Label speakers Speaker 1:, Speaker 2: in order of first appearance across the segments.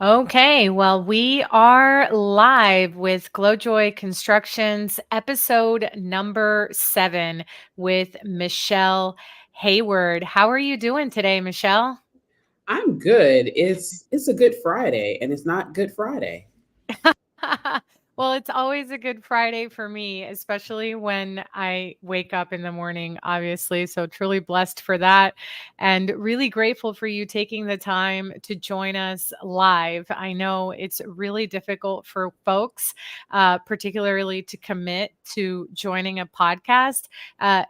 Speaker 1: Okay, well, we are live with Glowjoy Constructions, episode number 7 with Michele Heyward. How are you doing today, Michele?
Speaker 2: I'm good. It's a good Friday and it's not Good Friday.
Speaker 1: Well, it's always a good Friday for me, especially when I wake up in the morning, obviously. So, truly blessed for that. And really grateful for you taking the time to join us live. I know it's really difficult for folks, particularly to commit to joining a podcast,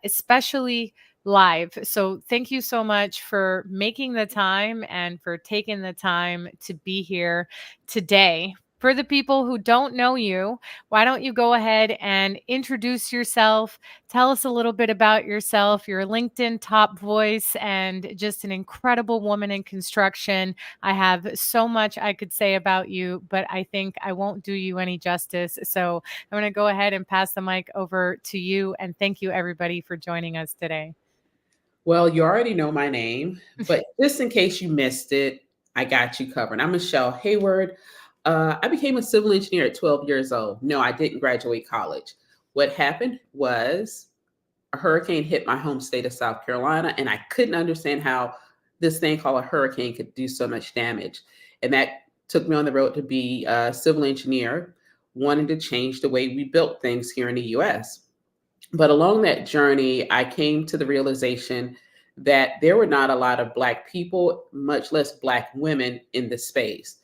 Speaker 1: especially live. So, thank you so much for making the time and for taking the time to be here today. For the people who don't know you, why don't you go ahead and introduce yourself? Tell us a little bit about yourself. You're a LinkedIn top voice and just an incredible woman in construction. I have so much I could say about you, but I think I won't do you any justice. So I'm going to go ahead and pass the mic over to you. And thank you, everybody, for joining us today.
Speaker 2: Well, you already know my name, but just in case you missed it, I got you covered. I'm Michele Heyward. I became a civil engineer at 12 years old. No, I didn't graduate college. What happened was a hurricane hit my home state of South Carolina, and I couldn't understand how this thing called a hurricane could do so much damage. And that took me on the road to be a civil engineer, wanting to change the way we built things here in the US. But along that journey, I came to the realization that there were not a lot of Black people, much less Black women in the space.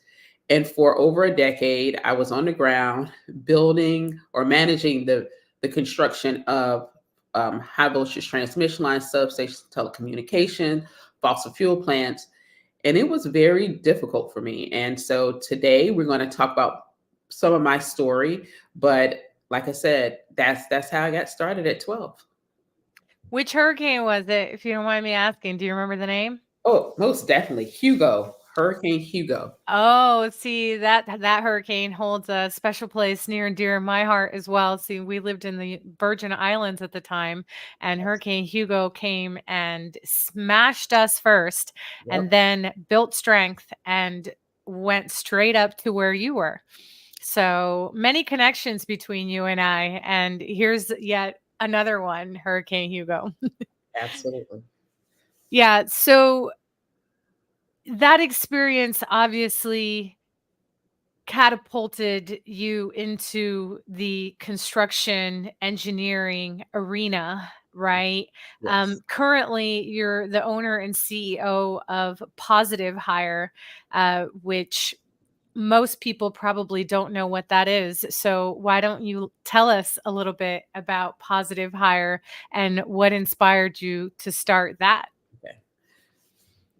Speaker 2: And for over a decade, I was on the ground building or managing the construction of high voltage transmission lines, substations, telecommunication, fossil fuel plants. And it was very difficult for me. And so today we're going to talk about some of my story. But like I said, that's how I got started at 12.
Speaker 1: Which hurricane was it, if you don't mind me asking? Do you remember the name?
Speaker 2: Oh, most definitely. Hugo, Hurricane Hugo.
Speaker 1: Oh, see, that hurricane holds a special place near and dear in my heart as well. See, we lived in the Virgin Islands at the time, and Hurricane Hugo came and smashed us first, and
Speaker 2: Yep.
Speaker 1: then built strength and went straight up to where you were. So many connections between you and I, and here's yet another one, Hurricane Hugo.
Speaker 2: Absolutely.
Speaker 1: Yeah, so that experience obviously catapulted you into the construction engineering arena, right?
Speaker 2: Yes.
Speaker 1: Currently, you're the owner and CEO of Positive Hire, which most people probably don't know what that is. So, why don't you tell us a little bit about Positive Hire and what inspired you to start that?
Speaker 2: Okay.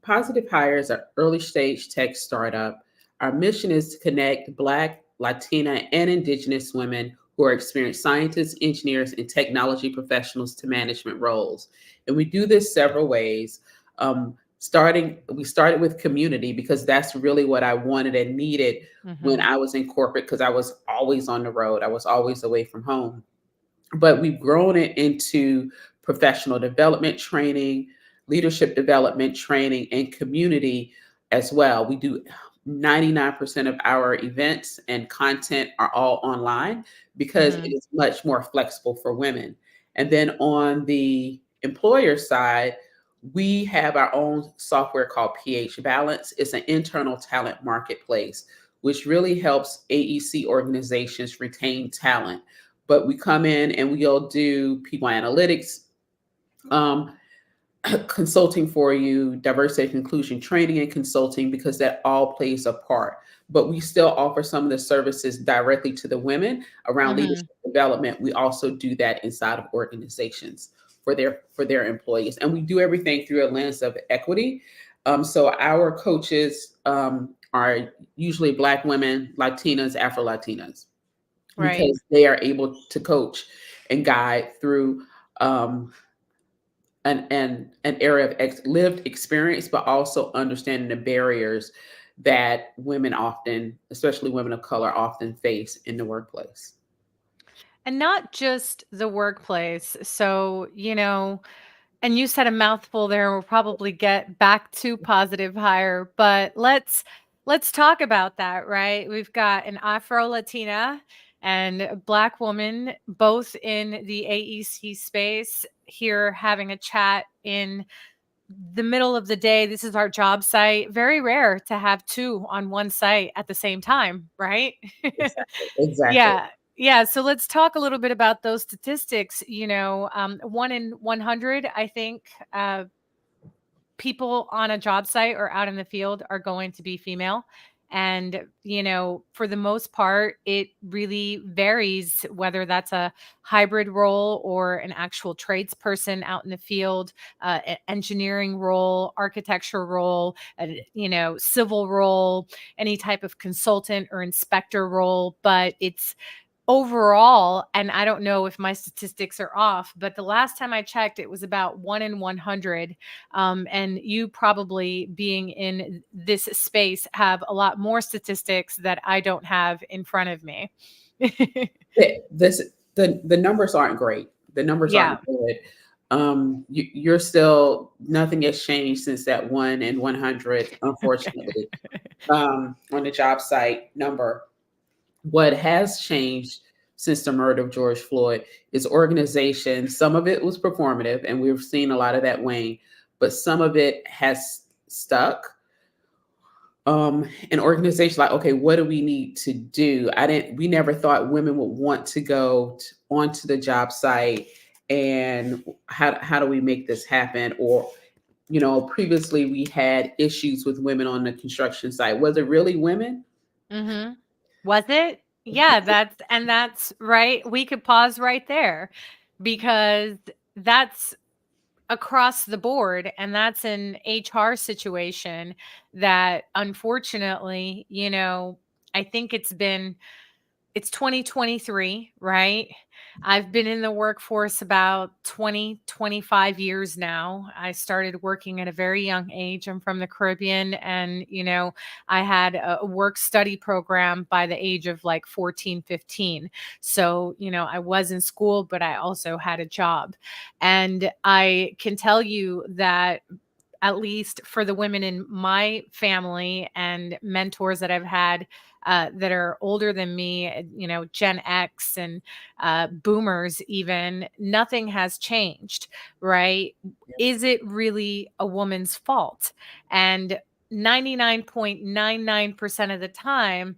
Speaker 2: Positive Hire is an early stage tech startup. Our mission is to connect Black, Latina, and Indigenous women who are experienced scientists, engineers, and technology professionals to management roles. And we do this several ways. We started with community because that's really what I wanted and needed when
Speaker 1: Hmm.
Speaker 2: I was in corporate because I was always on the road. I was always away from home. But we've grown it into professional development training, leadership development training, and community as well. We do 99% of our events and content are all online because it
Speaker 1: Hmm.
Speaker 2: is much more flexible for women. And then on the employer side, we have our own software called PH Balance. It's an internal talent marketplace, which really helps AEC organizations retain talent. But we come in and we'll do people analytics, um, consulting for you, diversity and inclusion training and consulting, because that all plays a part. But we still offer some of the services directly to the women around
Speaker 1: Hmm.
Speaker 2: leadership development. We also do that inside of organizations for their employees, and we do everything through a lens of equity. So our coaches are usually Black women, Latinas, Afro Latinas,
Speaker 1: Right.
Speaker 2: because they are able to coach and guide through um, an area of lived experience, but also understanding the barriers that women often, especially women of color, often face in the workplace.
Speaker 1: And not just the workplace. So, and you said a mouthful there, and we'll probably get back to Positive Hire, but let's talk about that, right? We've got an Afro Latina and a Black woman, both in the AEC space, here having a chat in the middle of the day. This is our job site. Very rare to have two on one site at the same time, right?
Speaker 2: Exactly. Exactly.
Speaker 1: Yeah. Yeah. So let's talk a little bit about those statistics. 1 in 100, I think, people on a job site or out in the field are going to be female. And, for the most part, it really varies whether that's a hybrid role or an actual tradesperson out in the field, engineering role, architecture role, civil role, any type of consultant or inspector role. But it's overall, and I don't know if my statistics are off, but the last time I checked, it was about 1 in 100. And you, probably being in this space, have a lot more statistics that I don't have in front of me.
Speaker 2: This the numbers aren't great. The numbers
Speaker 1: Yeah.
Speaker 2: aren't good. You're still, nothing has changed since that 1 in 100, unfortunately, on the job site number. What has changed since the murder of George Floyd is organization. Some of it was performative, and we've seen a lot of that wane, but some of it has stuck. An organization like, okay, what do we need to do? We never thought women would want to go onto the job site, and how do we make this happen? Or, previously we had issues with women on the construction site. Was it really women?
Speaker 1: Hmm. Was it? Yeah, that's right. We could pause right there, because that's across the board, and that's an HR situation that, unfortunately, I think it's 2023, right? I've been in the workforce about 20, 25 years now. I started working at a very young age. I'm from the Caribbean, and, I had a work study program by the age of like 14, 15. So, I was in school, but I also had a job. And I can tell you that, at least for the women in my family and mentors that I've had, that are older than me, Gen X and boomers, even, nothing has changed, right? Is it really a woman's fault? And 99.99% of the time,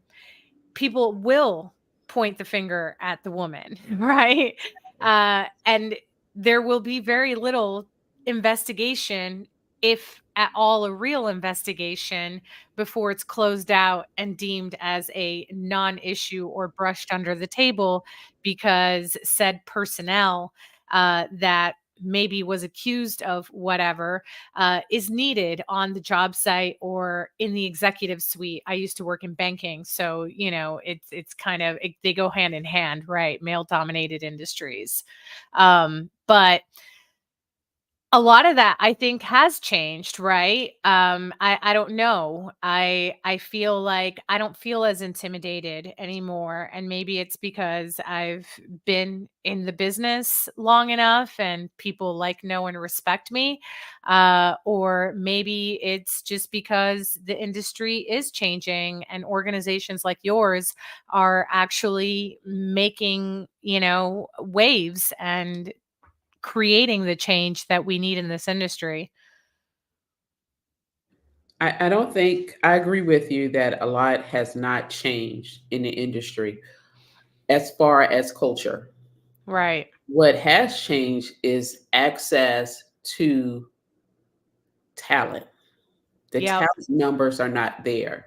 Speaker 1: people will point the finger at the woman, right? And there will be very little investigation, if at all a real investigation, before it's closed out and deemed as a non-issue or brushed under the table, because said personnel, that maybe was accused of whatever, is needed on the job site or in the executive suite. I used to work in banking, so it's kind of, they go hand in hand, right? Male dominated industries. But a lot of that, I think, has changed, right? I don't know. I feel like I don't feel as intimidated anymore, and maybe it's because I've been in the business long enough and people like, know, and respect me. Or maybe it's just because the industry is changing and organizations like yours are actually making, waves and creating the change that we need in this industry.
Speaker 2: I don't think I agree with you that a lot has not changed in the industry as far as culture.
Speaker 1: Right.
Speaker 2: What has changed is access to talent. The
Speaker 1: Yep.
Speaker 2: talent numbers are not there.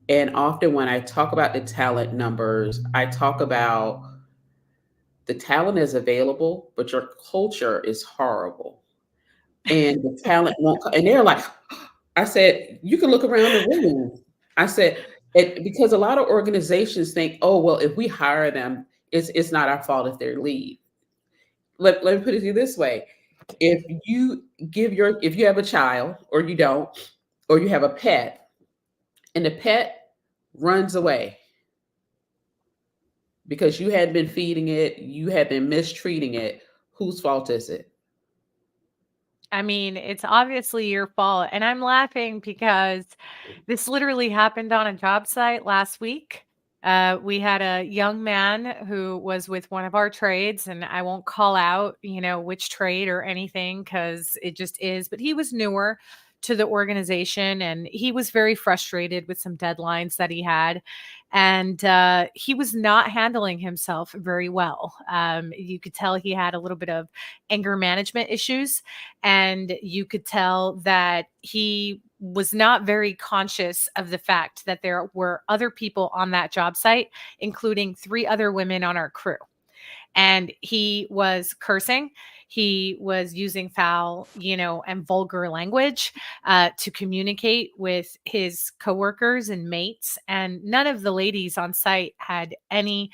Speaker 2: And often when I talk about the talent numbers, I talk about the talent is available, but your culture is horrible. And the talent won't and they're like, I said, you can look around the room. I said, because a lot of organizations think, oh, well, if we hire them, it's not our fault if they leave. Let me put it to you this way. If you have a child or you don't, or you have a pet and the pet runs away because you had been feeding it, you had been mistreating it, whose fault is it?
Speaker 1: I mean, it's obviously your fault. And I'm laughing because this literally happened on a job site last week. We had a young man who was with one of our trades, and I won't call out, which trade or anything because it just is, but he was newer to the organization and he was very frustrated with some deadlines that he had. And he was not handling himself very well. You could tell he had a little bit of anger management issues, and you could tell that he was not very conscious of the fact that there were other people on that job site, including three other women on our crew. And he was cursing. He was using foul, and vulgar language to communicate with his coworkers and mates. And none of the ladies on site had any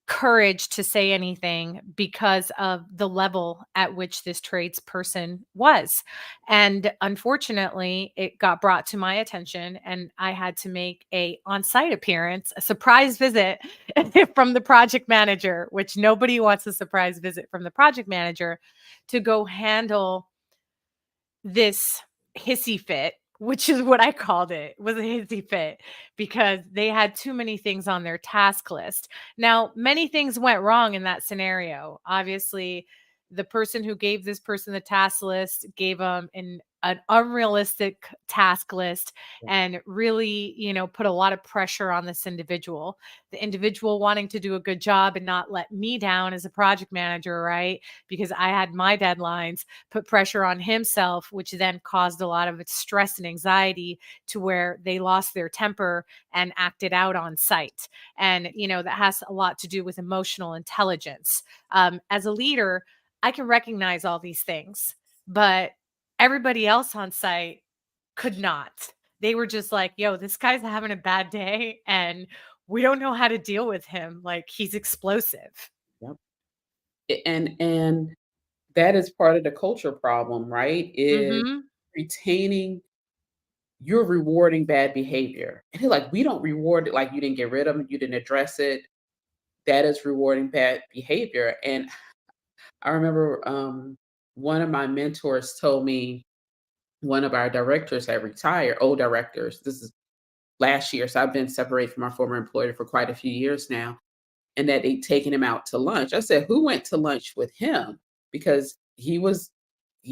Speaker 1: courage to say anything because of the level at which this tradesperson was. And unfortunately, it got brought to my attention and I had to make a on-site appearance, a surprise visit from the project manager, which nobody wants a surprise visit from the project manager, to go handle this hissy fit, which is what I called it, was a hissy fit because they had too many things on their task list. Now, many things went wrong in that scenario. Obviously, the person who gave this person the task list gave them an unrealistic task list and really, put a lot of pressure on this individual. The individual wanting to do a good job and not let me down as a project manager, right? Because I had my deadlines, put pressure on himself, which then caused a lot of stress and anxiety to where they lost their temper and acted out on site. And, that has a lot to do with emotional intelligence. As a leader, I can recognize all these things, but everybody else on site could not. They were just like, yo, this guy's having a bad day and we don't know how to deal with him. Like he's explosive.
Speaker 2: Yep. And that is part of the culture problem, right? Is
Speaker 1: Mhm.
Speaker 2: retaining you're rewarding bad behavior. And they're like, we don't reward it like you didn't get rid of them, you didn't address it. That is rewarding bad behavior. And I remember one of my mentors told me one of our directors had retired, old directors. This is last year. So I've been separated from my former employer for quite a few years now. And that they'd taken him out to lunch. I said, who went to lunch with him? Because he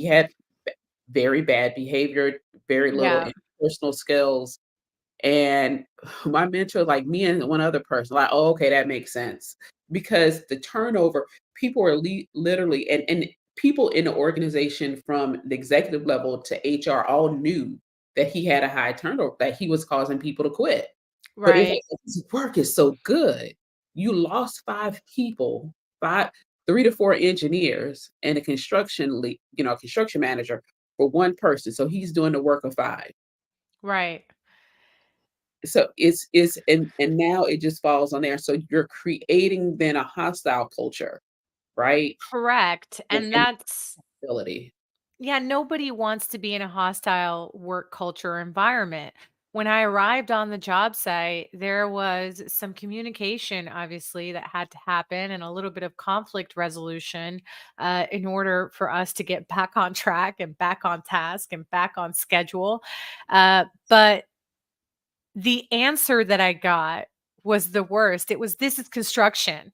Speaker 2: had very bad behavior, very little
Speaker 1: Yeah.
Speaker 2: interpersonal skills. And my mentor, like me and one other person, like, oh, okay, that makes sense. Because the turnover, people are literally, and people in the organization from the executive level to HR all knew that he had a high turnover, that he was causing people to quit. But it's
Speaker 1: Right.
Speaker 2: like, his work is so good. You lost five people, five, three to four engineers, and a construction manager for one person. So he's doing the work of five.
Speaker 1: Right.
Speaker 2: So it's and now it just falls on there. So you're creating then a hostile culture, right?
Speaker 1: Correct. And
Speaker 2: And
Speaker 1: that's,
Speaker 2: ability.
Speaker 1: yeah, nobody wants to be in a hostile work culture environment. When I arrived on the job site, there was some communication, obviously, that had to happen and a little bit of conflict resolution in order for us to get back on track and back on task and back on schedule. But the answer that I got was the worst. It was, this is construction,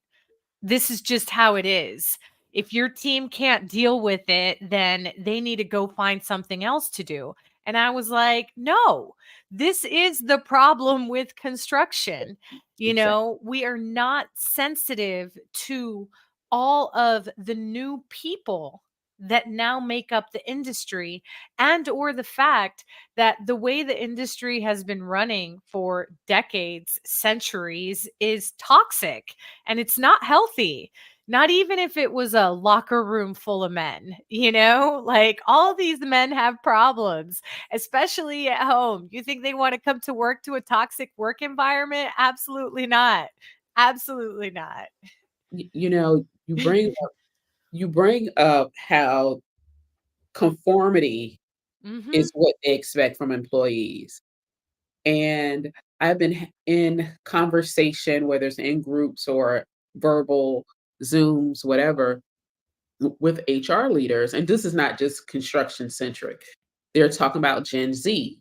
Speaker 1: this is just how it is. If your team can't deal with it, then they need to go find something else to do. And I was like, no, this is the problem with construction.
Speaker 2: Exactly.
Speaker 1: We are not sensitive to all of the new people that now make up the industry, and or the fact that the way the industry has been running for decades, centuries, is toxic and it's not healthy. Not even if it was a locker room full of men, like all these men have problems, especially at home. You think they want to come to work to a toxic work environment? Absolutely not. Absolutely not.
Speaker 2: You know, you bring up how conformity
Speaker 1: Mhm.
Speaker 2: is what they expect from employees. And I've been in conversation, whether it's in groups or verbal Zooms, whatever, with HR leaders, and this is not just construction centric. They're talking about Gen Z,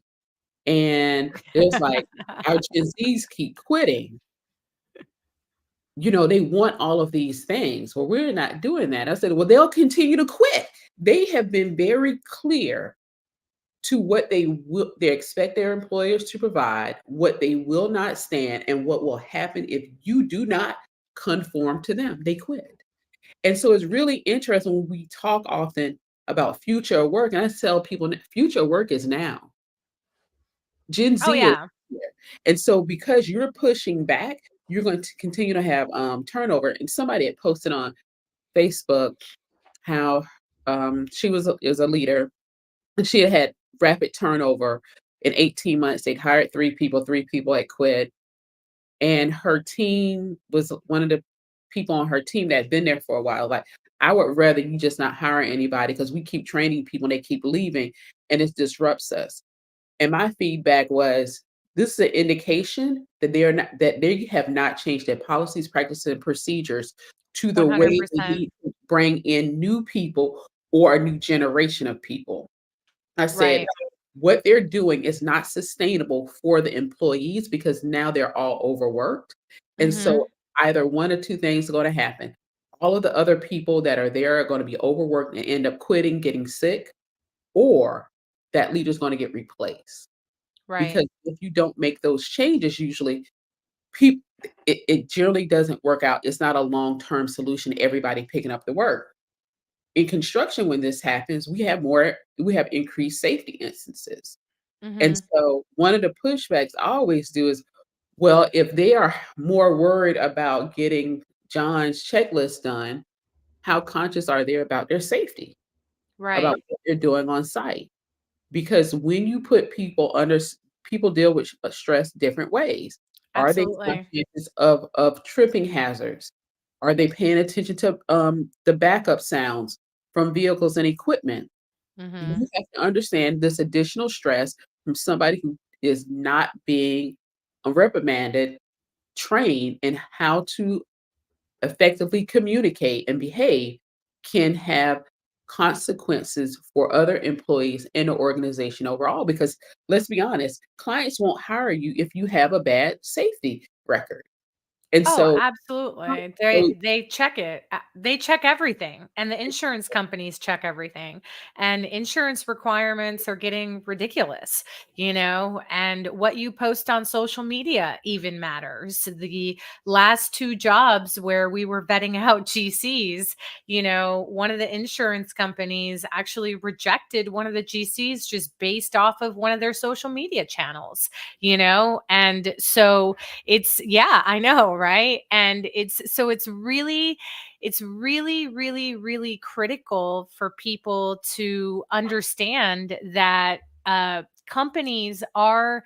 Speaker 2: and it's like our Gen Zs keep quitting. They want all of these things. Well, we're not doing that. I said, well, they'll continue to quit. They have been very clear to what they expect their employers to provide, what they will not stand, and what will happen if you do not conform to them. They quit. And so it's really interesting when we talk often about future work, and I tell people future work is now. Gen
Speaker 1: Oh,
Speaker 2: Z is
Speaker 1: yeah.
Speaker 2: here. And so because you're pushing back, you're going to continue to have turnover. And somebody had posted on Facebook how she is a leader, and she had rapid turnover. In 18 months, they'd hired three people had quit. And her team was one of the people on her team that had been there for a while. Like, I would rather you just not hire anybody because we keep training people and they keep leaving and it disrupts us. And my feedback was, this is an indication that they have not changed their policies, practices, and procedures to the way they
Speaker 1: 100%.
Speaker 2: need to bring in new people or a new generation of people. I said,
Speaker 1: Right.
Speaker 2: what they're doing is not sustainable for the employees because now they're all overworked. And so
Speaker 1: Mhm.
Speaker 2: either one or two things are going to happen. All of the other people that are there are going to be overworked and end up quitting, getting sick, or that leader's going to get replaced.
Speaker 1: Right.
Speaker 2: Because if you don't make those changes, usually people it generally doesn't work out. It's not a long-term solution, everybody picking up the work. In construction, when this happens, we have increased safety instances. And
Speaker 1: Mhm.
Speaker 2: so one of the pushbacks I always do is, well, if they are more worried about getting John's checklist done, how conscious are they about their safety, about
Speaker 1: Right.
Speaker 2: what they're doing on site? Because when you put people deal with stress different ways. Are they
Speaker 1: Absolutely.
Speaker 2: conscious of tripping hazards? Are they paying attention to the backup sounds from vehicles and equipment? You
Speaker 1: Mhm.
Speaker 2: have to understand this additional stress from somebody who is not being reprimanded, trained in how to effectively communicate and behave can have consequences for other employees in the organization overall. Because let's be honest, clients won't hire you if you have a bad safety record. And
Speaker 1: Oh,
Speaker 2: so,
Speaker 1: absolutely.
Speaker 2: so
Speaker 1: They check it. They check everything, and the insurance companies check everything. And insurance requirements are getting ridiculous, and what you post on social media even matters. The last two jobs where we were vetting out GCs, one of the insurance companies actually rejected one of the GCs just based off of one of their social media channels, and so yeah, I know, right? And it's really, really, really critical for people to understand that companies are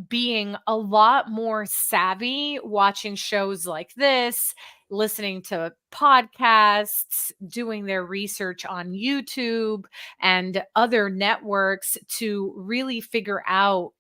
Speaker 1: being a lot more savvy watching shows like this, listening to podcasts, doing their research on YouTube and other networks to really figure out,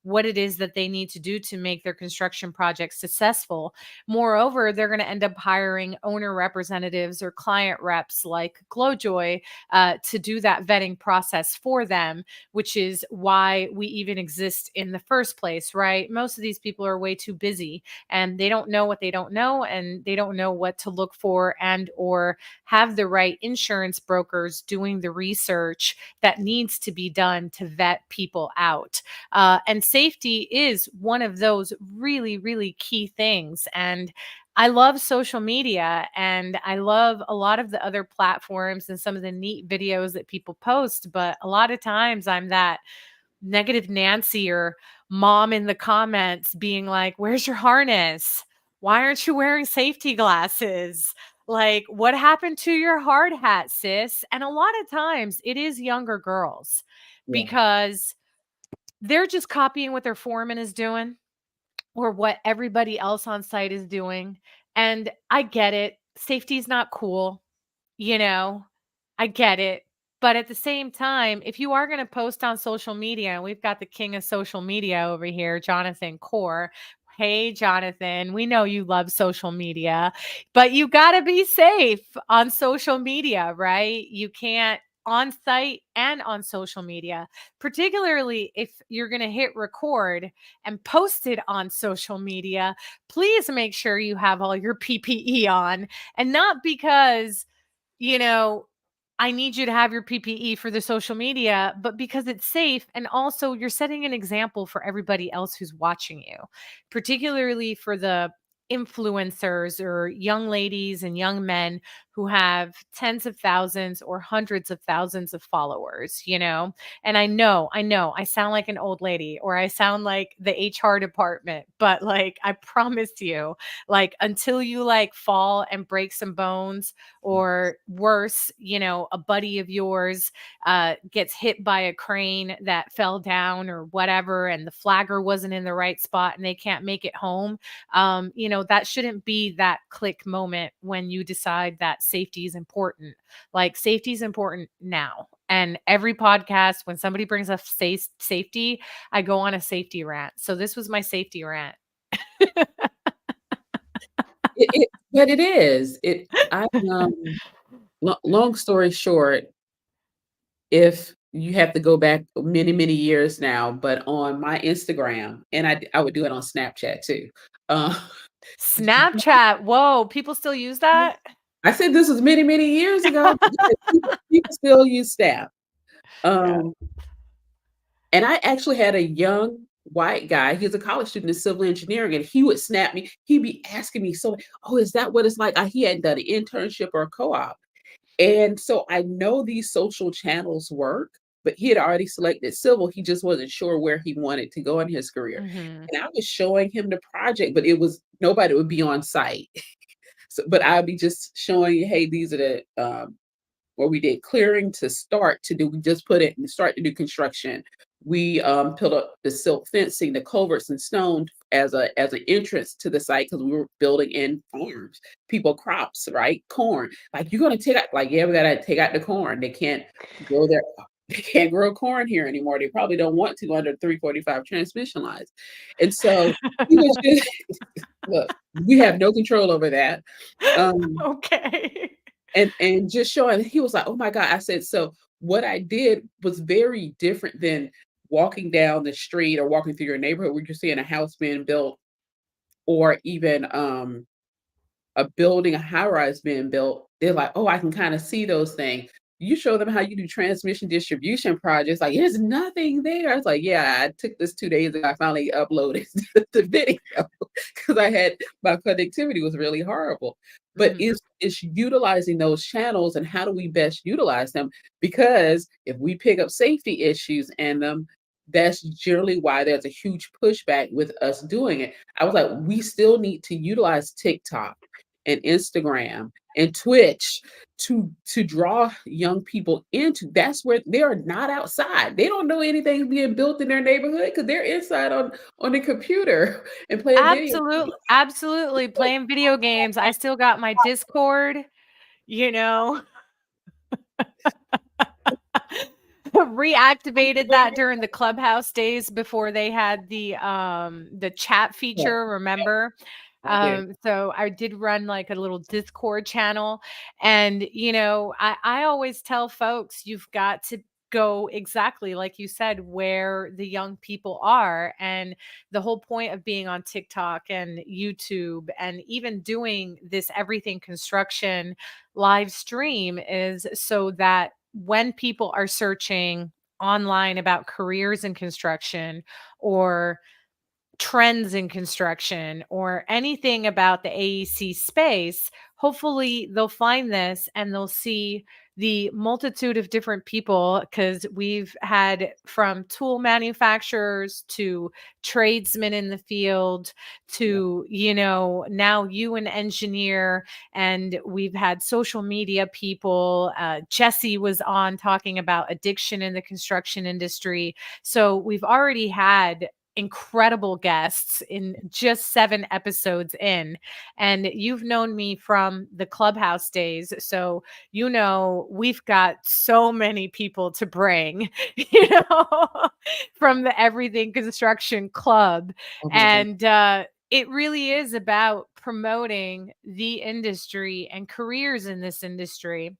Speaker 1: what it is that they need to do to make their construction projects successful. Moreover, they're going to end up hiring owner representatives or client reps like Glowjoy to do that vetting process for them, which is why we even exist in the first place, right? Most of these people are way too busy and they don't know what they don't know, and they don't know what to look for and or have the right insurance brokers doing the research that needs to be done to vet people out. And safety is one of those really, really key things. And I love social media and I love a lot of the other platforms and some of the neat videos that people post. But a lot of times I'm that negative Nancy or mom in the comments being like, "Where's your harness? Why aren't you wearing safety glasses? Like, what happened to your hard hat, sis?" And a lot of times it is younger girls
Speaker 2: yeah,
Speaker 1: because they're just copying what their foreman is doing or what everybody else on site is doing. And I get it. Safety is not cool, you know, I get it. But at the same time, if you are going to post on social media, and we've got the king of social media over here, Jonathan Core, Hey, Jonathan, we know you love social media, but you got to be safe on social media, right? You can't on site and on social media, particularly if you're going to hit record and post it on social media. Please make sure you have all your PPE on, and not because, you know, I need you to have your PPE for the social media, but because it's safe. And also, you're setting an example for everybody else who's watching you, particularly for the influencers or young ladies and young men who have tens of thousands or hundreds of thousands of followers, And I know, I sound like an old lady, or I sound like the HR department, but like, I promise you, like, until you like fall and break some bones, or worse, a buddy of yours gets hit by a crane that fell down or whatever, and the flagger wasn't in the right spot and they can't make it home. That shouldn't be that click moment when you decide that safety is important. Like, safety is important now. And every podcast, when somebody brings up safety, I go on a safety rant. So this was my safety rant.
Speaker 2: But it is. Long story short, if you have to go back many, many years now, but on my Instagram, and I would do it on Snapchat too. Uh,
Speaker 1: Snapchat. Whoa, people still use that?
Speaker 2: I said this was many, many years ago, but yeah, people still use Snap.
Speaker 1: Yeah.
Speaker 2: Um, and I actually had a young white guy. He was a college student in civil engineering, and he would snap me. He'd be asking me, "So, oh, is that what it's like?" He hadn't done an internship or a co-op. And so I know these social channels work, but he had already selected civil. He just wasn't sure where he wanted to go in his career.
Speaker 1: Mhm.
Speaker 2: And I was showing him the project, but it was nobody would be on site. So, but I'd be just showing you, hey, these are the where we did clearing to start to do. We just put it and start to do construction. We put up the silk fencing, the culverts and stone as an entrance to the site because we were building in farms, people crops, right? Corn. Like, you're gonna take out, like, yeah, we gotta take out the corn. They can't grow their they can't grow corn here anymore. They probably don't want to under 345 transmission lines. And so he was just look, we have no control over that. Um,
Speaker 1: Okay.
Speaker 2: and just showing, he was like, "Oh my God." I said, "So what I did was very different than walking down the street or walking through your neighborhood where you're seeing a house being built, or even a building, a high rise being built." They're like, "Oh, I can kind of see those things." You show them how you do transmission distribution projects, like, there's nothing there. It's like, yeah, I took this 2 days and I finally uploaded the video because I had my connectivity was really horrible. But
Speaker 1: Mhm.
Speaker 2: it's utilizing those channels, and how do we best utilize them? Because if we pick up safety issues in them, that's generally why there's a huge pushback with us doing it. I was like, we still need to utilize TikTok and Instagram and Twitch to draw young people into. That's where they are not outside. They don't know anything being built in their neighborhood because they're inside on the computer and playing video games.
Speaker 1: Absolutely, playing video games. I still got my Discord, you know? Reactivated that during the Clubhouse days before they had the chat
Speaker 2: Yeah,
Speaker 1: feature, remember?
Speaker 2: I do.
Speaker 1: So I did run like a little Discord channel. And I always tell folks, you've got to go exactly like you said, where the young people are. And the whole point of being on TikTok and YouTube and even doing this everything construction live stream is so that when people are searching online about careers in construction, or trends in construction, or anything about the AEC space, hopefully they'll find this and they'll see the multitude of different people, because we've had from tool manufacturers to tradesmen in the field
Speaker 2: Yeah.
Speaker 1: to, now you an engineer, and we've had social media people. Jesse was on talking about addiction in the construction industry. So we've already had incredible guests in just 7 episodes in. And you've known me from the Clubhouse days. So, we've got so many people to bring, from the Everything Construction Club.
Speaker 2: Oh my God.
Speaker 1: And it really is about promoting the industry and careers in this industry.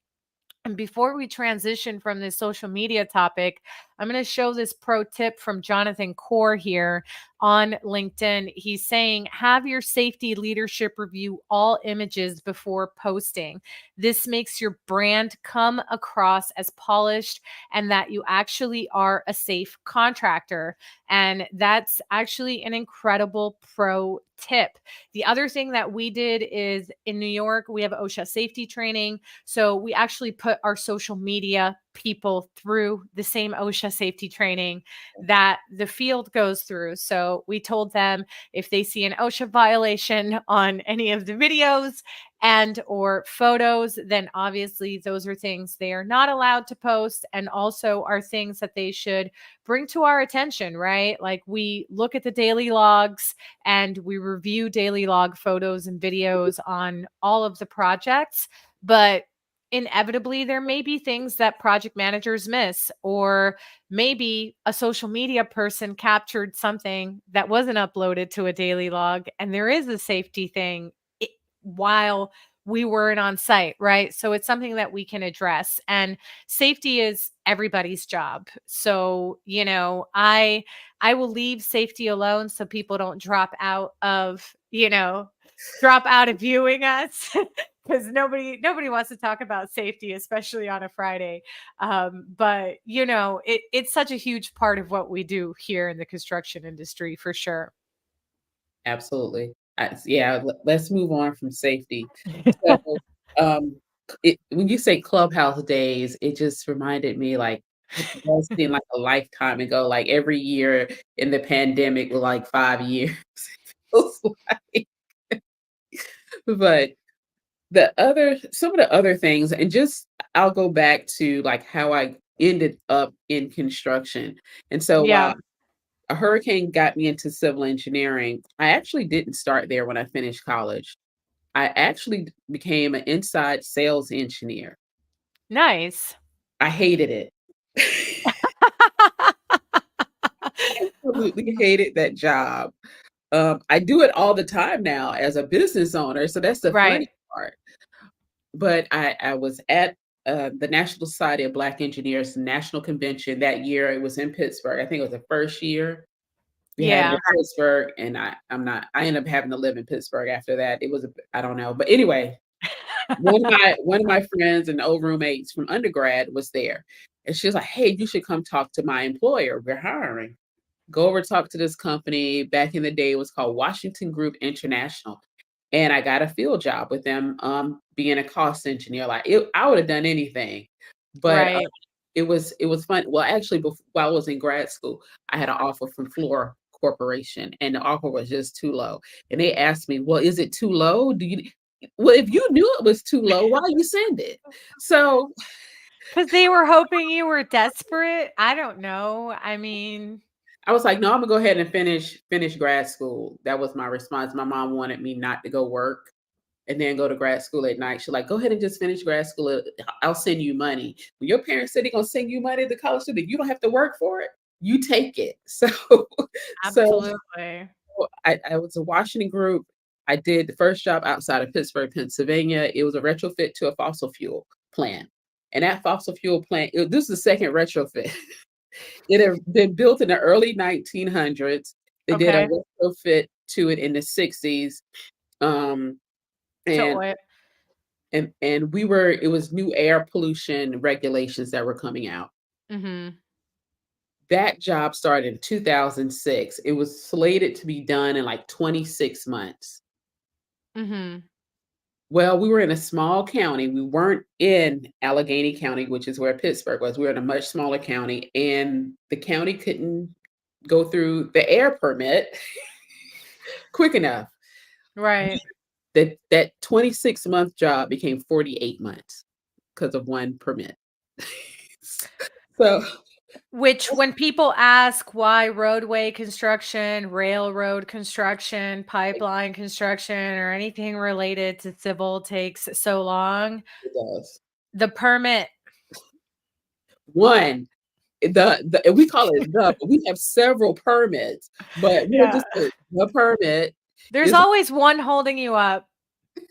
Speaker 1: And before we transition from this social media topic, I'm going to show this pro tip from Jonathan Core here on LinkedIn. He's saying, have your safety leadership review all images before posting. This makes your brand come across as polished and that you actually are a safe contractor. And that's actually an incredible pro tip. The other thing that we did is in New York, we have OSHA safety training. So we actually put our social media people through the same OSHA safety training that the field goes through. So we told them if they see an OSHA violation on any of the videos and or photos, then obviously those are things they are not allowed to post, and also are things that they should bring to our attention, right? Like we look at the daily logs and we review daily log photos and videos on all of the projects, but inevitably there may be things that project managers miss, or maybe a social media person captured something that wasn't uploaded to a daily log and there is a safety thing while we weren't on site, right? So it's something that we can address, and safety is everybody's job. So, I will leave safety alone so people don't drop out of, drop out of viewing us. Because nobody wants to talk about safety, especially on a Friday. But it's such a huge part of what we do here in the construction industry, for sure.
Speaker 2: Absolutely. Yeah, let's move on from safety. So, um, when you say clubhouse days, it just reminded me like it does seem like a lifetime ago. Like every year in the pandemic was like 5 years. Feels like. But some of the other things, and just I'll go back to like how I ended up in construction. And so
Speaker 1: Yeah,
Speaker 2: while a hurricane got me into civil engineering, I actually didn't start there when I finished college. I actually became an inside sales engineer.
Speaker 1: nice.
Speaker 2: I hated it. Absolutely hated that job. I do it all the time now as a business owner, so that's the
Speaker 1: Right.
Speaker 2: funny part. But I was at the National Society of Black Engineers National Convention that year. It was in Pittsburgh. I think it was the first year we had it in
Speaker 1: Yeah.
Speaker 2: Pittsburgh, and I ended up having to live in Pittsburgh after that. I don't know. But anyway, one of my friends and old roommates from undergrad was there. And she was like, "Hey, you should come talk to my employer. We're hiring. Go over talk to this company." Back in the day, it was called Washington Group International. And I got a field job with them, being a cost engineer. I would have done anything, but
Speaker 1: Right.
Speaker 2: it was fun. Well, actually, while I was in grad school, I had an offer from Fluor Corporation, and the offer was just too low. And they asked me, "Well, is it too low? Well, if you knew it was too low, why you send it?" So
Speaker 1: Because they were hoping you were desperate. I don't know. I mean,
Speaker 2: I was like, "No, I'm gonna go ahead and finish grad school." That was my response. My mom wanted me not to go work and then go to grad school at night. She's like, "Go ahead and just finish grad school. I'll send you money." When your parents said they're gonna send you money to college student, you don't have to work for it. You take it. So
Speaker 1: absolutely.
Speaker 2: I was a Washington Group. I did the first job outside of Pittsburgh, Pennsylvania. It was a retrofit to a fossil fuel plant. And that fossil fuel plant, this is the second retrofit. It had been built in the early 1900s. They did a
Speaker 1: Okay.
Speaker 2: retrofit to it in the 60s. Um,
Speaker 1: To
Speaker 2: and
Speaker 1: oil.
Speaker 2: it was new air pollution regulations that were coming out.
Speaker 1: Mhm.
Speaker 2: That job started in 2006. It was slated to be done in like 26 months.
Speaker 1: Mhm.
Speaker 2: Well, we were in a small county. We weren't in Allegheny County, which is where Pittsburgh was. We were in a much smaller county, and the county couldn't go through the air permit quick enough.
Speaker 1: Right.
Speaker 2: That 26-month job became 48 months because of one permit. So
Speaker 1: Which, when people ask why roadway construction, railroad construction, pipeline construction, or anything related to civil takes so long,
Speaker 2: it does.
Speaker 1: the permit.
Speaker 2: One, we call it but we have several permits, but we'll
Speaker 1: Yeah.
Speaker 2: just say the permit.
Speaker 1: There's
Speaker 2: This
Speaker 1: always one holding you up.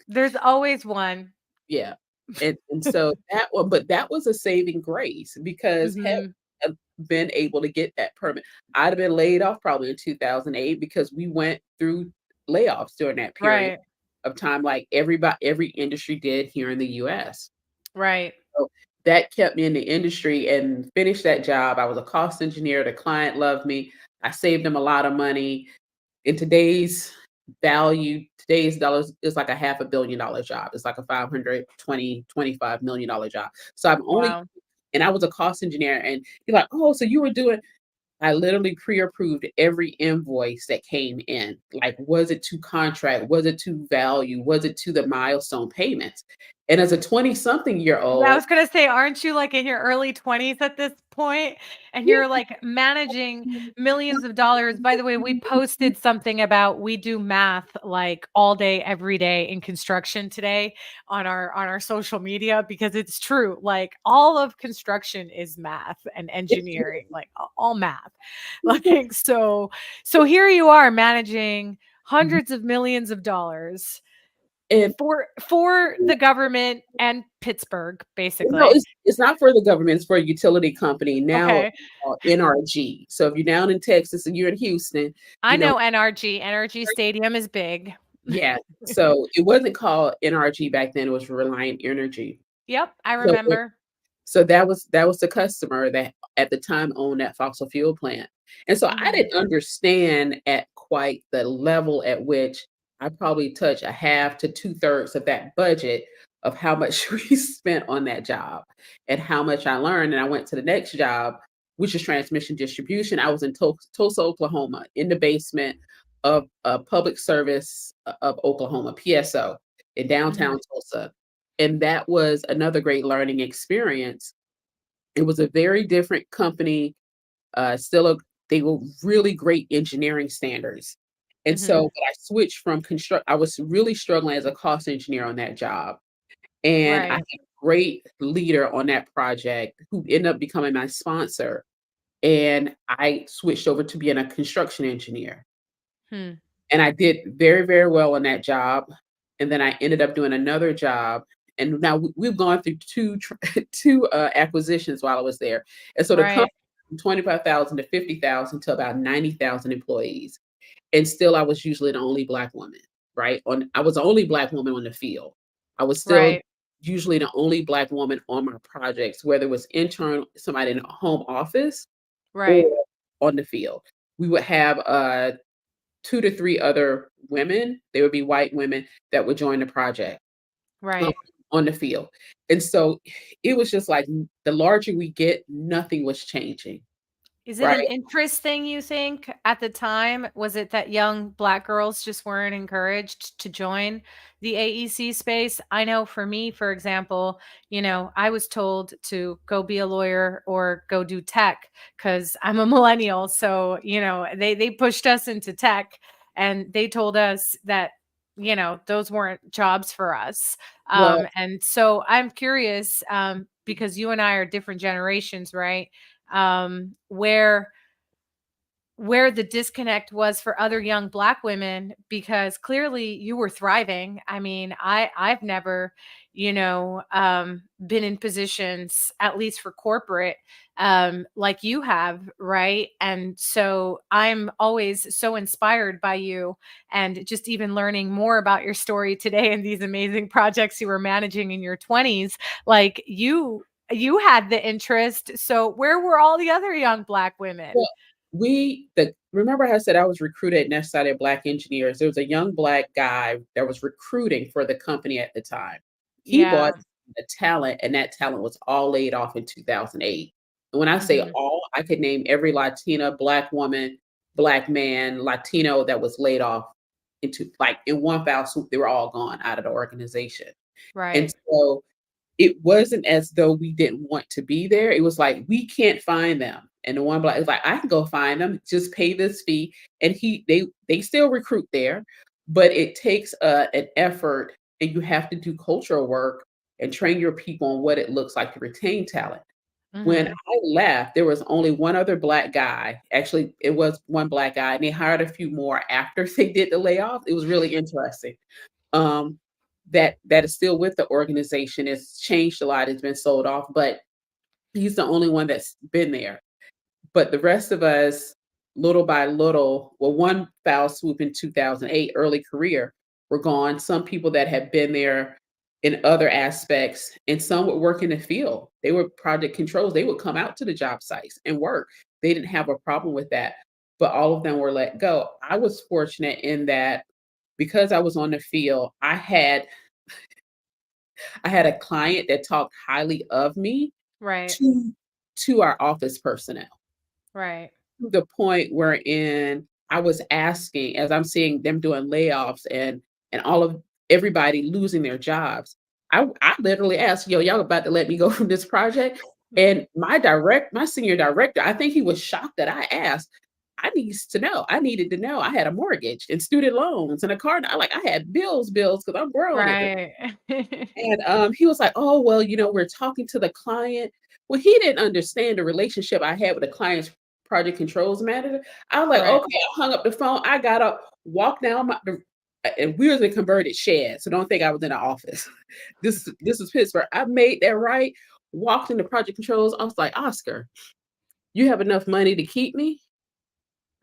Speaker 1: There's always one.
Speaker 2: Yeah, and so that one, but that was a saving grace because had
Speaker 1: Mhm.
Speaker 2: I been able to get that permit, I'd have been laid off probably in 2008 because we went through layoffs during that period
Speaker 1: Right.
Speaker 2: of time, like every industry did here in the US.
Speaker 1: Right.
Speaker 2: So that kept me in the industry and finished that job. I was a cost engineer. The client loved me. I saved them a lot of money. In today's dollars, is like a $500 million job. It's like a 525 million dollar job. So I'm only
Speaker 1: Wow.
Speaker 2: and I was a cost engineer, and you're like, oh, so you were doing I literally pre-approved every invoice that came in. Like, was it to contract? Was it to value? Was it to the milestone payments? And as a 20 something year
Speaker 1: Yeah, I
Speaker 2: old,
Speaker 1: was gonna say, aren't you, like, in your early 20s at this point, and
Speaker 2: yeah.
Speaker 1: you're, like, managing millions of dollars? By the way, we posted something about we do math, like, all day, every day in construction today on our social media because it's true, like, all of construction is math and engineering, like, a all math. Like, so here you are managing hundreds of millions of dollars
Speaker 2: And
Speaker 1: for the government and Pittsburgh,
Speaker 2: no,
Speaker 1: basically.
Speaker 2: it's not for the government, it's for a utility company now,
Speaker 1: Okay.
Speaker 2: NRG. So if you're down in Texas and you're in Houston,
Speaker 1: I
Speaker 2: you know,
Speaker 1: know NRG. NRG Stadium is big.
Speaker 2: yeah. So it wasn't called NRG back then, it was Reliant Energy.
Speaker 1: Yep, I
Speaker 2: So
Speaker 1: remember.
Speaker 2: So that was the customer that at the time owned that fossil fuel plant. And so I
Speaker 1: Mhm.
Speaker 2: didn't understand at quite the level at which I probably touched a half to two-thirds of that budget of how much we spent on that job and how much I learned. And I went to the next job, which is transmission distribution. I was in Tulsa, Oklahoma, in the basement of a public service of Oklahoma, PSO, in
Speaker 1: Mhm.
Speaker 2: downtown Tulsa. And that was another great learning experience. It was a very different company, still they were really great engineering standards. And so
Speaker 1: Mhm.
Speaker 2: when I switched from I was really struggling as a cost engineer on that job. And I had
Speaker 1: Right.
Speaker 2: a great leader on that project who ended up becoming my sponsor. And I switched over to being a construction engineer.
Speaker 1: Hmm.
Speaker 2: And I did very, very well on that job, and then I ended up doing another job, and now we've gone through 2 2, acquisitions while I was there, and so the company
Speaker 1: Right.
Speaker 2: from 25,000 to 50,000 to about 90,000 employees, and still I was usually the only Black woman, right? I was the only Black woman on the field. I was still
Speaker 1: Right.
Speaker 2: usually the only Black woman on my projects, whether it was intern, somebody in a home office, or
Speaker 1: Right.
Speaker 2: on the field. We would have, 2 to 3 other women, they would be white women that would join the project, um,
Speaker 1: Right.
Speaker 2: on the field. And so it was just like the larger we get, nothing was changing,
Speaker 1: Is it an
Speaker 2: right?
Speaker 1: interest thing, you think, at the time? Was it that young Black girls just weren't encouraged to join the AEC space? I know for me, for example, I was told to go be a lawyer or go do tech because I'm a millennial. So, they pushed us into tech and they told us that, those weren't jobs for us.
Speaker 2: Well,
Speaker 1: And so I'm curious, because you and I are different generations, right? Where the disconnect was for other young Black women, because clearly you were thriving. I mean, I've never, been in positions, at least for corporate, like you have, right? And so I'm always so inspired by you, and just even learning more about your story today and these amazing projects you were managing in your 20s. Like, you had the interest. So where were all the other young Black women?
Speaker 2: well, remember how I said I was recruited necessarily at Black engineers. There was a young Black guy that was recruiting for the company at the time. He bought
Speaker 1: Yeah.
Speaker 2: the talent, and that talent was all laid off in 2008. And when I say
Speaker 1: Mhm.
Speaker 2: all, I could name every Latina, Black woman, Black man, Latino that was laid off into like in one foul swoop. They were all gone out of the organization. And
Speaker 1: Right.
Speaker 2: so it wasn't as though we didn't want to be there. It was like, "We can't find them." And the one Black is like, "I can go find them, just pay this fee." And they still recruit there, but it takes, an effort, and you have to do cultural work and train your people on what it looks like to retain talent. When
Speaker 1: Mhm.
Speaker 2: I left, there was only one other black guy. Actually, it was one black guy, and they hired a few more after they did the layoff. It was really interesting. Um, that is still with the organization. It's changed a lot. It's been sold off, but he's the only one that's been there. But the rest of us, little by little, well, one foul swoop in 2008, early career, were gone. Some people that had been there in other aspects, and some would work in the field. They were project controls. They would come out to the job sites and work. They didn't have a problem with that, but all of them were let go. I was fortunate in that because I was on the field, I had a client that talked highly of me
Speaker 1: Right.
Speaker 2: to our office personnel,
Speaker 1: Right.
Speaker 2: to the point wherein I was asking, as I'm seeing them doing layoffs and all of everybody losing their jobs, I literally asked, "Yo, y'all about to let me go from this project?" And my senior director, I think he was shocked that I asked. I needs to know. I needed to know. I had a mortgage and student loans and a car. I had bills because I'm grown at the.
Speaker 1: Right.
Speaker 2: And, he was like, "Oh, well, we're talking to the client." Well, he didn't understand the relationship I had with the client's project controls manager. I was like,
Speaker 1: Right.
Speaker 2: "Okay," I hung up the phone. I got up, walked down and we was in a converted shed, so don't think I was in the office. This is Pittsburgh. I made that right, walked into project controls. I was like, "Oscar, you have enough money to keep me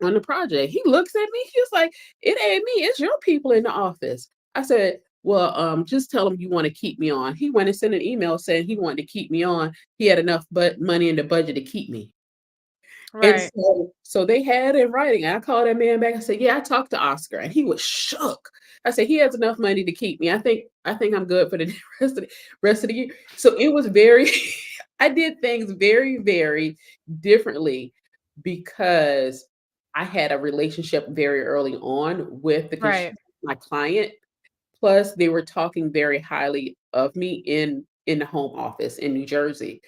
Speaker 2: on the project?" He looks at me, he's like, "It ain't me, it's your people in the office." I said, "Well, just tell him you wanna keep me on." He went and sent an email saying he wanted to keep me on. He had enough money in the budget to keep me. And
Speaker 1: Right.
Speaker 2: so they had in writing. I called that man back and said, "Yeah, I talked to Oscar," and he was shook. I said, "He has enough money to keep me. I think I'm good for the rest of the year." So it was very I did things very, very differently because I had a relationship very early on with
Speaker 1: Right.
Speaker 2: my client. Plus, they were talking very highly of me in the home office in New Jersey.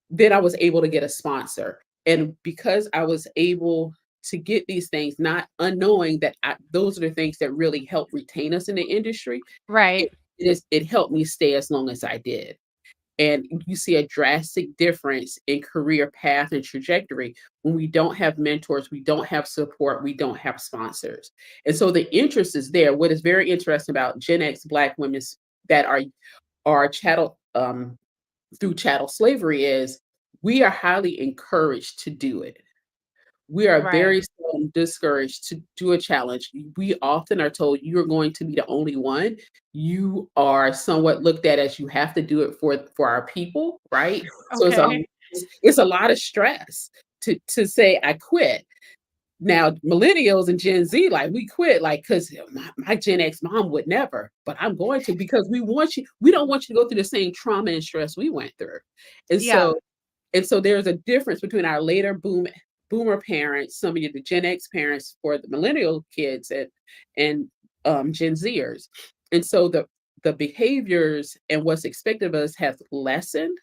Speaker 2: Then I was able to get a sponsor. And because I was able to get these things, not unknowing that those are the things that really help retain us in the industry, it,
Speaker 1: Right.
Speaker 2: it helped me stay as long as I did. And you see a drastic difference in career path and trajectory when we don't have mentors, we don't have support, we don't have sponsors. And so the interest is there. What is very interesting about Gen X Black women that are chattel through chattel slavery is we are highly encouraged to do it. We are
Speaker 1: Right.
Speaker 2: very seldom discouraged to do a challenge. We often are told you're going to be the only one. You are somewhat looked at as you have to do it for our people, right? So
Speaker 1: Okay.
Speaker 2: it's a lot of stress to say I quit. Now, millennials and Gen Z, like we quit, like because my Gen X mom would never, but I'm going to because we don't want you to go through the same trauma and stress we went through. And
Speaker 1: Yeah.
Speaker 2: so there's a difference between our later boomer parents, some of the Gen X parents for the millennial kids and Gen Zers. And so the behaviors and what's expected of us has lessened,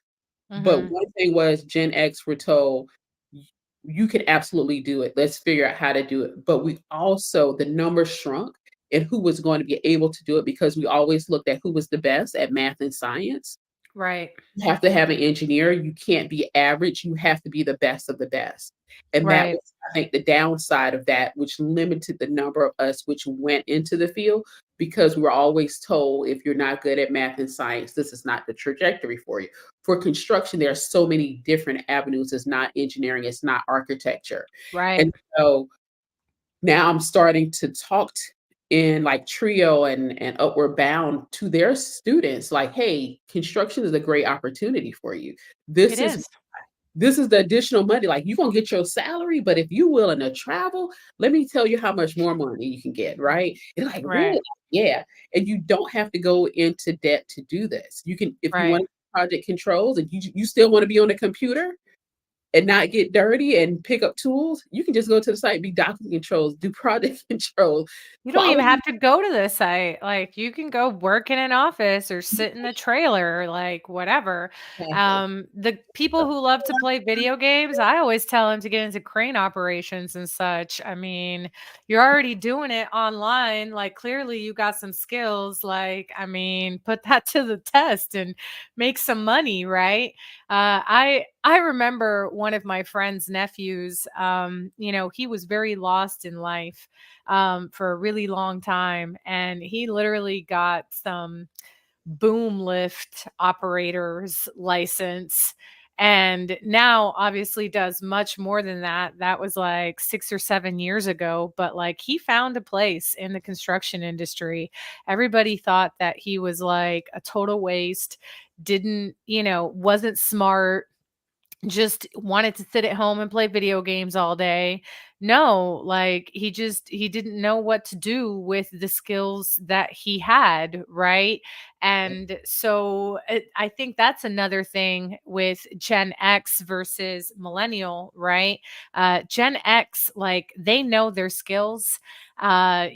Speaker 2: but
Speaker 1: Mhm.
Speaker 2: one thing was Gen X were told, "Y you can absolutely do it. Let's figure out how to do it." But we also the numbers shrunk and who was going to be able to do it because we always looked at who was the best at math and science.
Speaker 1: Right.
Speaker 2: You have to have an engineer, you can't be average, you have to be the best of the best. And that
Speaker 1: Right.
Speaker 2: was, I think, the downside of that, which limited the number of us which went into the field because we were always told if you're not good at math and science, this is not the trajectory for you. For construction, there are so many different avenues. It's not engineering, it's not architecture.
Speaker 1: Right.
Speaker 2: And so now I'm starting to talk in like Trio and Upward Bound to their students, like, "Hey, construction is a great opportunity for you.
Speaker 1: It
Speaker 2: This is
Speaker 1: is.
Speaker 2: this is the additional money. Like, you're gonna get your salary, but if you willing to travel, let me tell you how much more money you can get, right?" And like,
Speaker 1: Right.
Speaker 2: really? Yeah. And you don't have to go into debt to do this. You can, if you
Speaker 1: Right.
Speaker 2: want project controls and you still want to be on the computer, and not get dirty and pick up tools, you can just go to the site, be document controls, do project controls,
Speaker 1: You don't even
Speaker 2: quality.
Speaker 1: have to go to the site. Like, you can go work in an office or sit in a trailer, like, whatever.
Speaker 2: Exactly.
Speaker 1: The people who love to play video games, I always tell them to get into crane operations and such. I mean, you're already doing it online. Like, clearly you got some skills. Like, I mean, put that to the test and make some money, right? I remember one of my friend's nephews. He was very lost in life for a really long time, and he literally got some boom lift operator's license, and now obviously does much more than that. That was like 6 or 7 years ago, but like he found a place in the construction industry. Everybody thought that he was like a total waste, didn't, wasn't smart, just wanted to sit at home and play video games all day. No, like he didn't know what to do with the skills that he had, right? And so I think that's another thing with Gen X versus millennial, right? Gen X, like they know their skills. They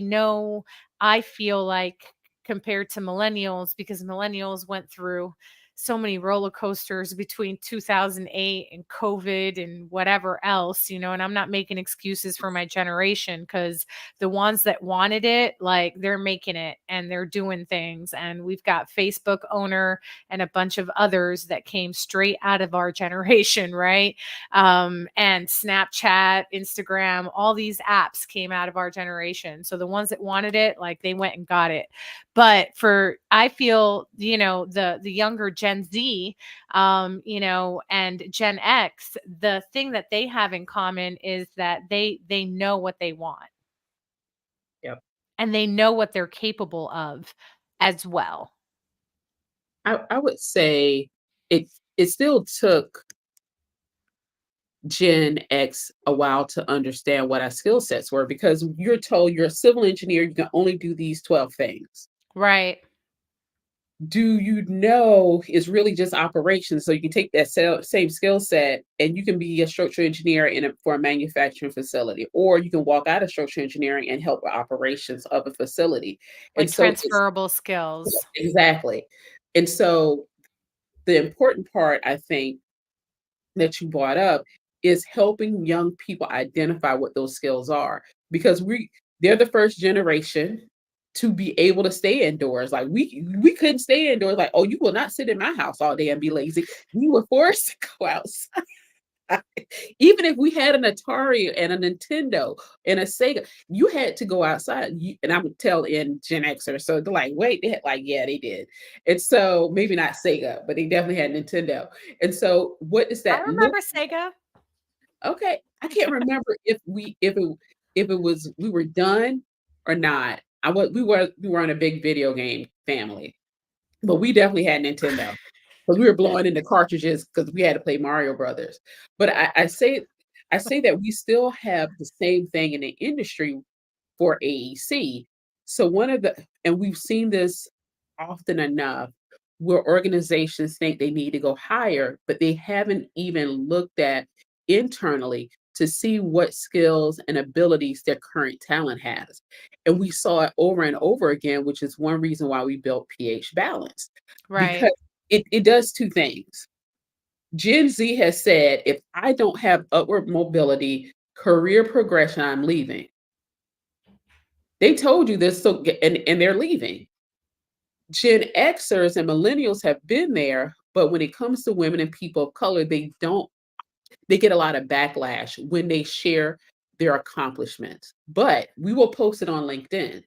Speaker 1: know, I feel like, compared to millennials, because millennials went through so many roller coasters between 2008 and COVID and whatever else, and I'm not making excuses for my generation, because the ones that wanted it, like they're making it and they're doing things. And we've got Facebook owner and a bunch of others that came straight out of our generation, right? And Snapchat, Instagram, all these apps came out of our generation. So the ones that wanted it, like they went and got it. But I feel, the younger Gen Z, and Gen X, the thing that they have in common is that they know what they want,
Speaker 2: Yep.
Speaker 1: and they know what they're capable of as well.
Speaker 2: I would say it still took Gen X a while to understand what our skill sets were, because you're told you're a civil engineer, you can only do these 12 things.
Speaker 1: Right.
Speaker 2: Do you know it's really just operations? So you can take that same skill set and you can be a structural engineer for a manufacturing facility, or you can walk out of structural engineering and help with operations of a facility. And
Speaker 1: Like
Speaker 2: so it's
Speaker 1: transferable skills.
Speaker 2: exactly. And so the important part, I think, that you brought up is helping young people identify what those skills are, because they're the first generation to be able to stay indoors. Like we couldn't stay indoors. Like, oh, you will not sit in my house all day and be lazy. We were forced to go outside. Even if we had an Atari and a Nintendo and a Sega, you had to go outside. And I would tell in Gen Xer, so they're like, wait, they had, like, yeah, they did. And so maybe not Sega, but they definitely had Nintendo. And so what does
Speaker 1: I
Speaker 2: that look?
Speaker 1: remember Sega.
Speaker 2: Okay, I can't remember if it was we were done or not. We weren't a big video game family, but we definitely had Nintendo, because we were blowing in the cartridges because we had to play Mario Brothers. But I say that we still have the same thing in the industry for AEC. So and we've seen this often enough, where organizations think they need to go higher, but they haven't even looked at internally to see what skills and abilities their current talent has. And we saw it over and over again, which is one reason why we built PH Balance,
Speaker 1: Right.
Speaker 2: because it does two things. Gen Z has said, if I don't have upward mobility, career progression, I'm leaving. They told you this, and they're leaving. Gen Xers and millennials have been there, but when it comes to women and people of color, they get a lot of backlash when they share their accomplishments. But we will post it on LinkedIn.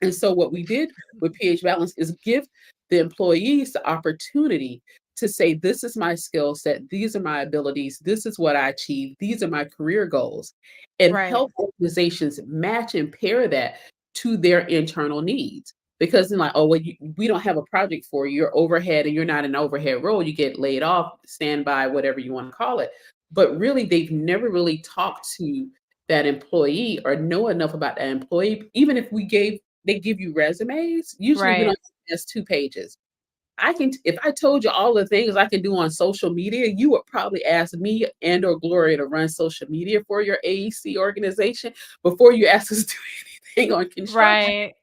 Speaker 2: And so what we did with PH Balance is give the employees the opportunity to say, this is my skill set, these are my abilities, this is what I achieved, these are my career goals, and
Speaker 1: Right.
Speaker 2: help organizations match and pair that to their internal needs. Because then, like, oh, well, we don't have a project for you, you're overhead and you're not an overhead role, you get laid off, standby, whatever you want to call it. But really, they've never really talked to that employee or know enough about that employee. Even if they give you resumes, usually we
Speaker 1: Right.
Speaker 2: don't just 2 pages. If I told you all the things I can do on social media, you would probably ask me and or Gloria to run social media for your AEC organization before you ask us to do anything on construction.
Speaker 1: Right.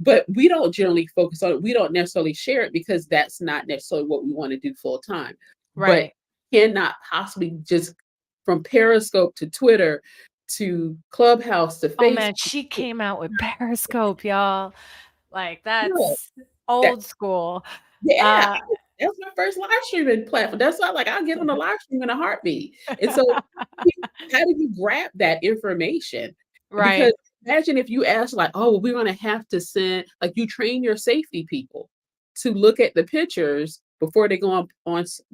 Speaker 2: But
Speaker 1: Right.
Speaker 2: we don't generally focus on it. We don't necessarily share it because that's not necessarily what we want to do full time. But
Speaker 1: Right.
Speaker 2: cannot possibly just from Periscope to Twitter to Clubhouse to
Speaker 1: Oh man,
Speaker 2: Facebook.
Speaker 1: she came out with Periscope, y'all. Like
Speaker 2: No,
Speaker 1: that's
Speaker 2: that
Speaker 1: old school.
Speaker 2: Yeah,
Speaker 1: Uh,
Speaker 2: that's my first live streaming platform. That's why, like, I'll get on the live stream in a heartbeat. And so, how do you grab that information?
Speaker 1: right,
Speaker 2: Because imagine if you ask, like, "Oh, we're gonna have to send," like, you train your safety people to look at the pictures before they go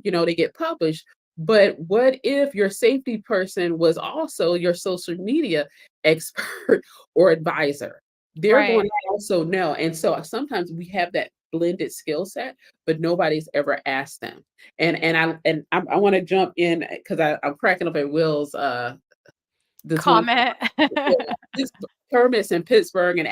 Speaker 2: they get published. But what if your safety person was also your social media expert or advisor? They're going
Speaker 1: right.
Speaker 2: to also know. And so sometimes we have that blended skill set, but nobody's ever asked them. I want to jump in because I'm cracking up at Will's this one
Speaker 1: Comment.
Speaker 2: this permits in Pittsburgh and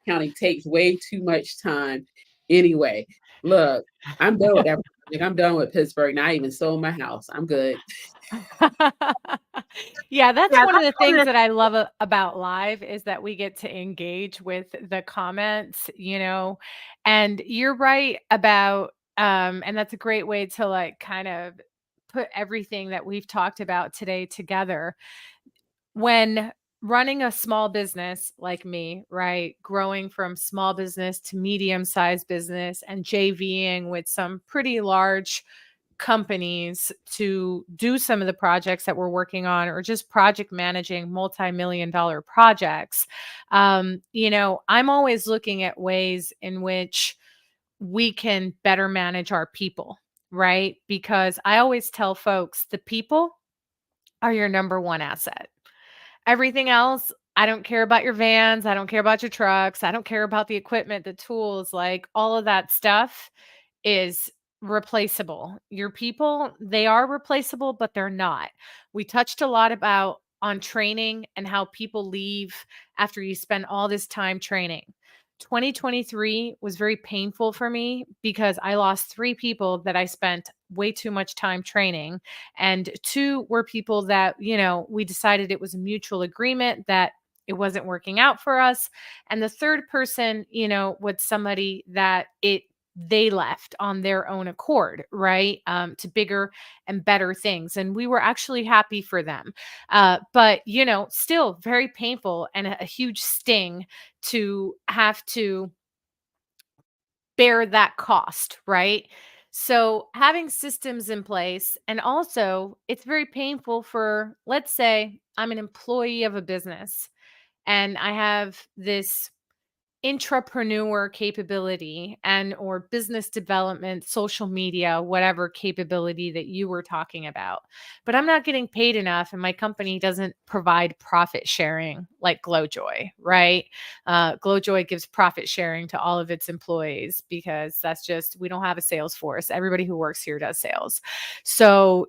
Speaker 2: County takes way too much time. Anyway, look, I'm done with that. Like, I'm done with Pittsburgh. Now I even sold my house. I'm good.
Speaker 1: Yeah, that's
Speaker 2: Yeah,
Speaker 1: one of
Speaker 2: that's
Speaker 1: the
Speaker 2: one
Speaker 1: things
Speaker 2: of
Speaker 1: that I love about live is that we get to engage with the comments, and you're right about, and that's a great way to like kind of put everything that we've talked about today together. When running a small business like me, right, growing from small business to medium sized business and JVing with some pretty large companies to do some of the projects that we're working on or just project managing multi-million dollar projects, I'm always looking at ways in which we can better manage our people, right? Because I always tell folks the people are your number one asset. Everything else, I don't care about your vans, I don't care about your trucks, I don't care about the equipment, the tools, like all of that stuff is replaceable. Your people, they are replaceable, but they're not. We touched a lot about on training and how people leave after you spend all this time training. 2023 was very painful for me because I lost 3 people that I spent way too much time training. And 2 were people that, we decided it was a mutual agreement that it wasn't working out for us. And the third person, was somebody that they left on their own accord, right? To bigger and better things. And we were actually happy for them. But, still very painful and a huge sting to have to bear that cost, right? So having systems in place, and also it's very painful for, let's say I'm an employee of a business and I have this intrapreneur capability and or business development, social media, whatever capability that you were talking about. But I'm not getting paid enough and my company doesn't provide profit sharing like Glowjoy, right? Glowjoy gives profit sharing to all of its employees because that's just, we don't have a sales force. Everybody who works here does sales. So,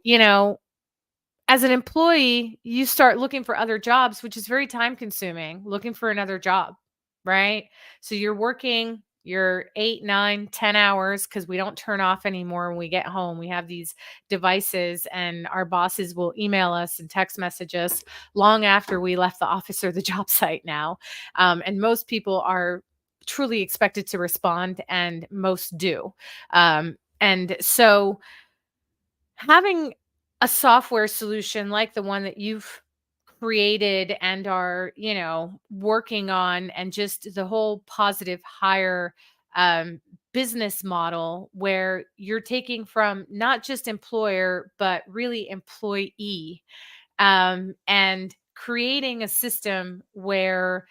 Speaker 1: as an employee, you start looking for other jobs, which is very time consuming, looking for another job, right? So you're working your 8, 9, 10 hours because we don't turn off anymore when we get home. We have these devices, and our bosses will email us and text message us long after we left the office or the job site now. And most people are truly expected to respond, and most do. And so, having a software solution like the one that you've created and are, working on, and just the whole positive hire um, business model where you're taking from not just employer, but really employee, and creating a system where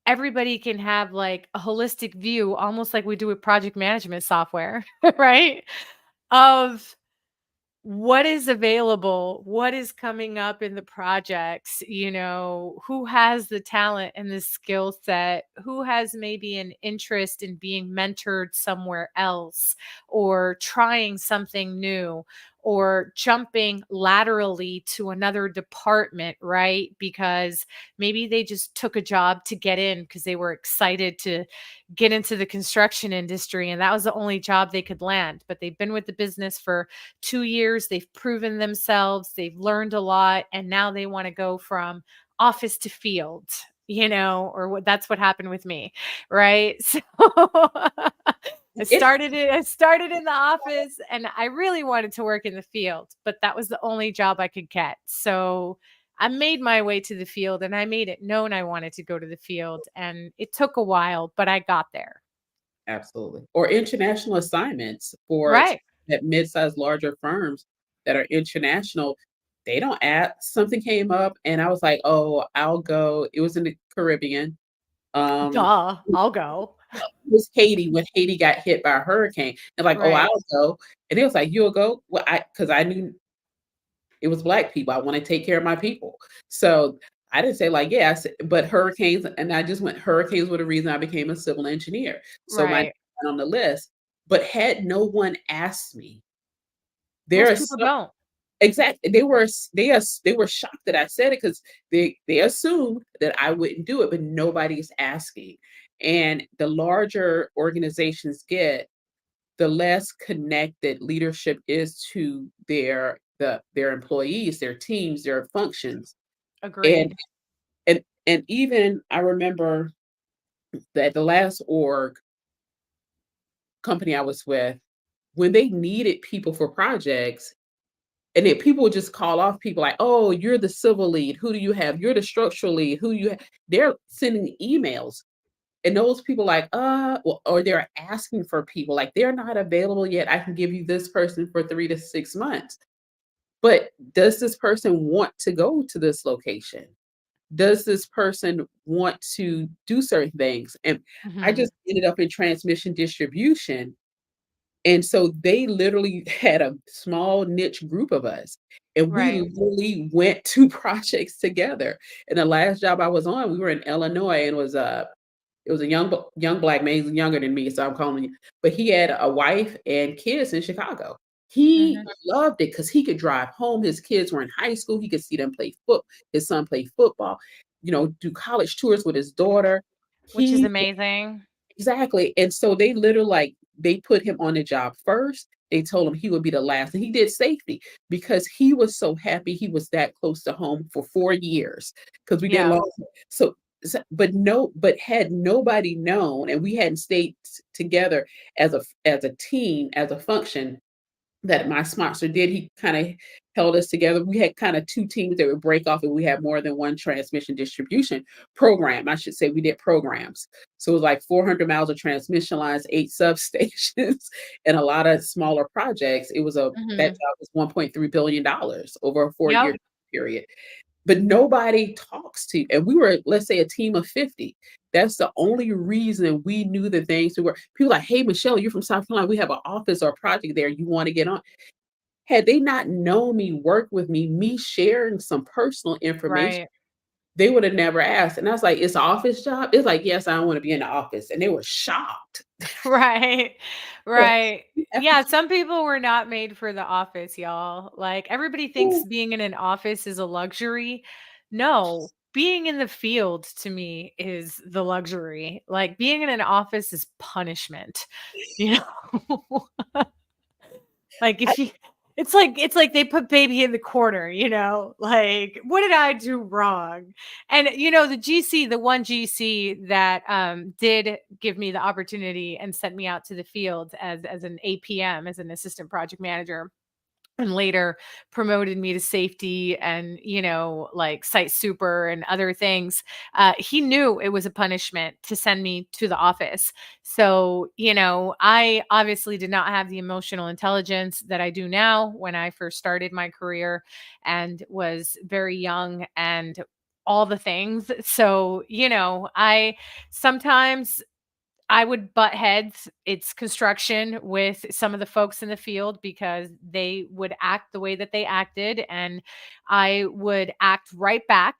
Speaker 1: everybody can have like a holistic view, almost like we do with project management software, right? Of what is available, what is coming up in the projects, who has the talent and the skill set, who has maybe an interest in being mentored somewhere else or trying something new or jumping laterally to another department, right? Because maybe they just took a job to get in because they were excited to get into the construction industry and that was the only job they could land, but they've been with the business for 2 years. They've proven themselves, they've learned a lot, and now they want to go from office to field, or that's what happened with me, right? So
Speaker 2: It's
Speaker 1: I started in the office and I really wanted to work in the field, but that was the only job I could get. So I made my way to the field and I made it known I wanted to go to the field, and it took a while, but I got there.
Speaker 2: Absolutely. Or international assignments for
Speaker 1: Right.
Speaker 2: at mid-sized larger firms that are international. They don't ask. Something came up and I was like, "Oh, I'll go." It was in the Caribbean. Um,
Speaker 1: Duh, I'll go.
Speaker 2: it was Haiti when Haiti got hit by a hurricane. And like, "Oh,
Speaker 1: Right.
Speaker 2: I'll go." And it was like, "You'll go?" Well, because I knew it was Black people. I want to take care of my people. So I didn't say like yes, but hurricanes, and I just went hurricanes were the reason I became a civil engineer. So my name
Speaker 1: Right.
Speaker 2: went on the list. But had no one asked me, there
Speaker 1: Most
Speaker 2: are
Speaker 1: people
Speaker 2: some
Speaker 1: don't.
Speaker 2: exactly they were shocked that I said it because they assumed that I wouldn't do it, but nobody's asking. And the larger organizations get, the less connected leadership is to their employees, their teams, their functions. And
Speaker 1: Agreed.
Speaker 2: and even I remember that the last org company I was with, when they needed people for projects, and then people would just call off people like, "Oh, you're the civil lead. Who do you have? You're the structural lead. Who you have?" They're sending emails. And those people like, well, or they're asking for people like they're not available yet. I can give you this person for 3 to 6 months. But does this person want to go to this location? Does this person want to do certain things? And I
Speaker 1: Mhm.
Speaker 2: just ended up in transmission distribution. And so they literally had a small niche group of us. And we
Speaker 1: Right.
Speaker 2: literally went to projects together. And the last job I was on, we were in Illinois and it was a young Black man, he's younger than me, so I'm calling you, but he had a wife and kids in Chicago. He
Speaker 1: Mhm.
Speaker 2: loved it because he could drive home, his kids were in high school, he could see them play his son play football, do college tours with his daughter.
Speaker 1: Which is
Speaker 2: He
Speaker 1: amazing.
Speaker 2: Exactly, and so they literally, they put him on the job first, they told him he would be the last, and he did safety because he was so happy he was that close to home for 4 years because we did
Speaker 1: Yeah.
Speaker 2: long so but had nobody known and we hadn't stayed together as a team, as a function, that my sponsor did. He kind of held us together. We had kind of two teams that would break off, and we had more than one transmission distribution program. I should say we did programs. So it was like 400 miles of transmission lines, 8 substations, and a lot of smaller projects. That
Speaker 1: Mhm.
Speaker 2: job was $1.3 billion over a 4 year
Speaker 1: Yep.
Speaker 2: period. But nobody talks to, and we were, let's say, a team of 50. That's the only reason we knew the things we were. People like, "Hey, Michelle, you're from South Carolina. We have an office or a project there. You want to get on?" Had they not known me, work with me sharing some personal information,
Speaker 1: Right.
Speaker 2: they would have never asked. And I was like, "It's an office job?" It's like, "Yes, I don't want to be in the office." And they were shocked.
Speaker 1: Right.
Speaker 2: So,
Speaker 1: Right. Yeah, some people were not made for the office, y'all. Like, everybody thinks being in an office is a luxury. No, being in the field to me is the luxury. Like, being in an office is punishment, you know? Like,
Speaker 2: I
Speaker 1: if you it's like they put baby in the corner, you know? Like, what did I do wrong? And, the GC, the one GC that, did give me the opportunity and sent me out to the field as an APM, as an assistant project manager, and later promoted me to safety and like site super and other things. He knew it was a punishment to send me to the office. So I obviously did not have the emotional intelligence that I do now when I first started my career and was very young and all the things. So I sometimes I would butt heads. It's construction with some of the folks in the field because they would act the way that they acted, and I would act right back,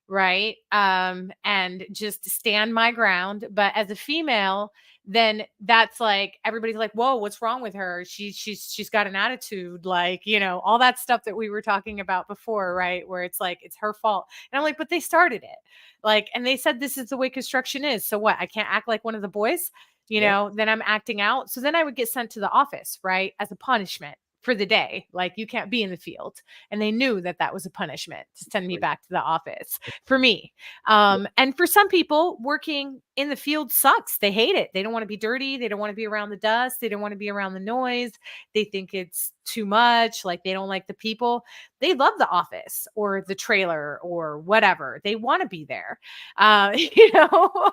Speaker 1: right? And just stand my ground. But as a female, then that's like everybody's like, "Whoa, what's wrong with her? She's got an attitude," like all that stuff that we were talking about before, right? Where it's like it's her fault, and I'm like, "But they started it." Like, and they said this is the way construction is. So what? I can't act like one of the boys,
Speaker 2: Yep.
Speaker 1: then I'm acting out. So then I would get sent to the office, right? As a punishment for the day. Like, you can't be in the field. And they knew that that was a punishment to send me back to the office for me. And for some people, working in the field sucks. They hate it. They don't want to be dirty. They don't want to be around the dust. They don't want to be around the noise. They think it's too much. Like they don't like the people. They love the office or the trailer or whatever. They want to be there. You know,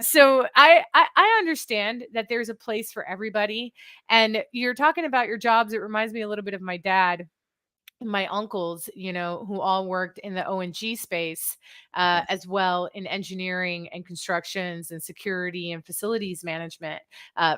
Speaker 1: so I understand that there's a place for everybody. And you're talking about your jobs. It reminds me a little bit of my dad, my uncles, you know, who all worked in the O&G space, as well in engineering and constructions and security and facilities management.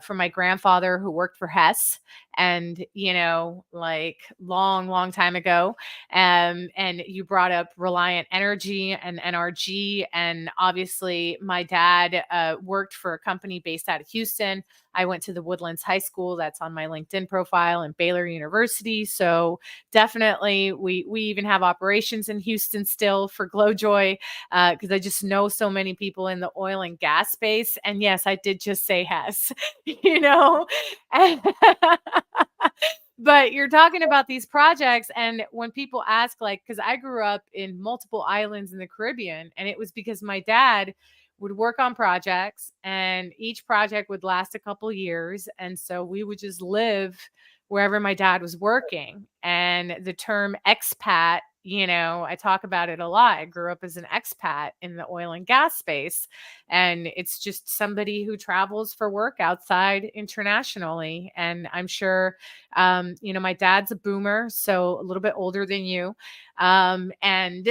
Speaker 1: From my grandfather who worked for Hess, and you know, like long, long time ago. And you brought up Reliant Energy and NRG, and obviously my dad worked for a company based out of Houston. I went to the Woodlands High School, that's on my LinkedIn profile, and Baylor University. So definitely, we even have operations in Houston still for Glowjoy, because I just know so many people in the oil and gas space. And yes, I did just say Hess, you know. But you're talking about these projects, and when people ask, like, because I grew up in multiple islands in the Caribbean, and it was because my dad would work on projects, and each project would last a couple years, and so we would just live wherever my dad was working. And the term expat, you know, I talk about it a lot. I grew up as an expat in the oil and gas space, and it's just somebody who travels for work outside internationally. And I'm sure, you know, my dad's a boomer, so a little bit older than you. And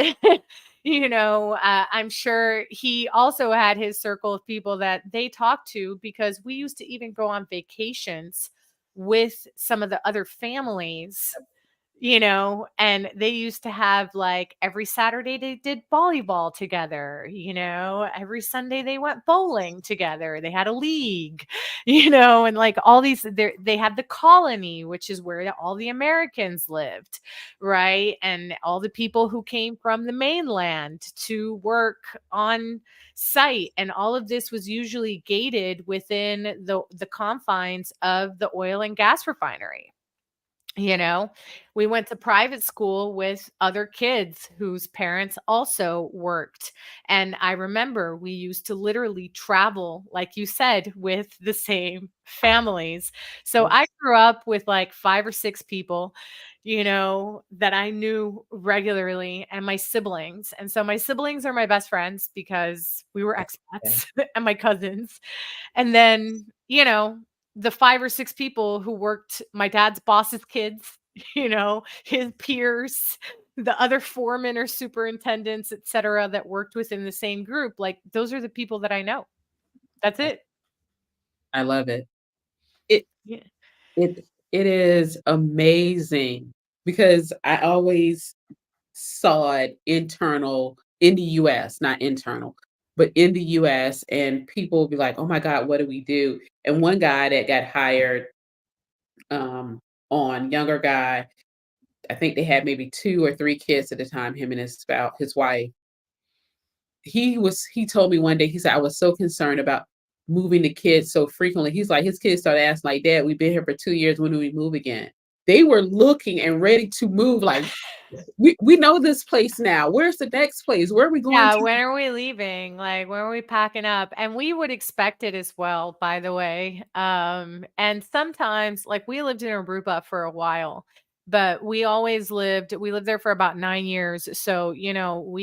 Speaker 1: you know, I'm sure he also had his circle of people that they talked to, because we used to even go on vacations with some of the other families, you know, and they used to have, like, every Saturday they did volleyball together, you know, every Sunday they went bowling together. They had a league, you know, and like all these, they had the colony, which is where all the Americans lived, right? And all the people who came from the mainland to work on site. And all of this was usually gated within the confines of the oil and gas refinery. You know, we went to private school with other kids whose parents also worked. And I remember we used to literally travel, like you said, with the same families. So I grew up with like 5 or 6 people, you know, that I knew regularly, and my siblings. And so my siblings are my best friends because we were
Speaker 2: Yeah,
Speaker 1: expats, and my cousins. And then, you know, the 5 or 6 people who worked, my dad's boss's kids, you know, his peers, the other foremen or superintendents, et cetera, that worked within the same group, like those are the people that I know. That's it.
Speaker 2: I love it. It
Speaker 1: Yeah.
Speaker 2: it it is amazing because I always saw it internal in the US, not internal, but in the US, and people will be like, "Oh my god, what do we do?" And one guy that got hired, um, on, younger guy, I think they had maybe 2 or 3 kids at the time, him and his wife. He told me one day, he said, "I was so concerned about moving the kids so frequently." He's like, his kids started asking like, "Dad, we've been here for 2 years, when do we move again?" They were looking and ready to move, like, "We know this place now. Where's the next place? Where are we going
Speaker 1: Yeah,
Speaker 2: to?"
Speaker 1: when are we leaving? Like, when are we packing up? And we would expect it as well, by the way. And sometimes, like, we lived in Aruba for a while, but we lived there for about 9 years. So, you know,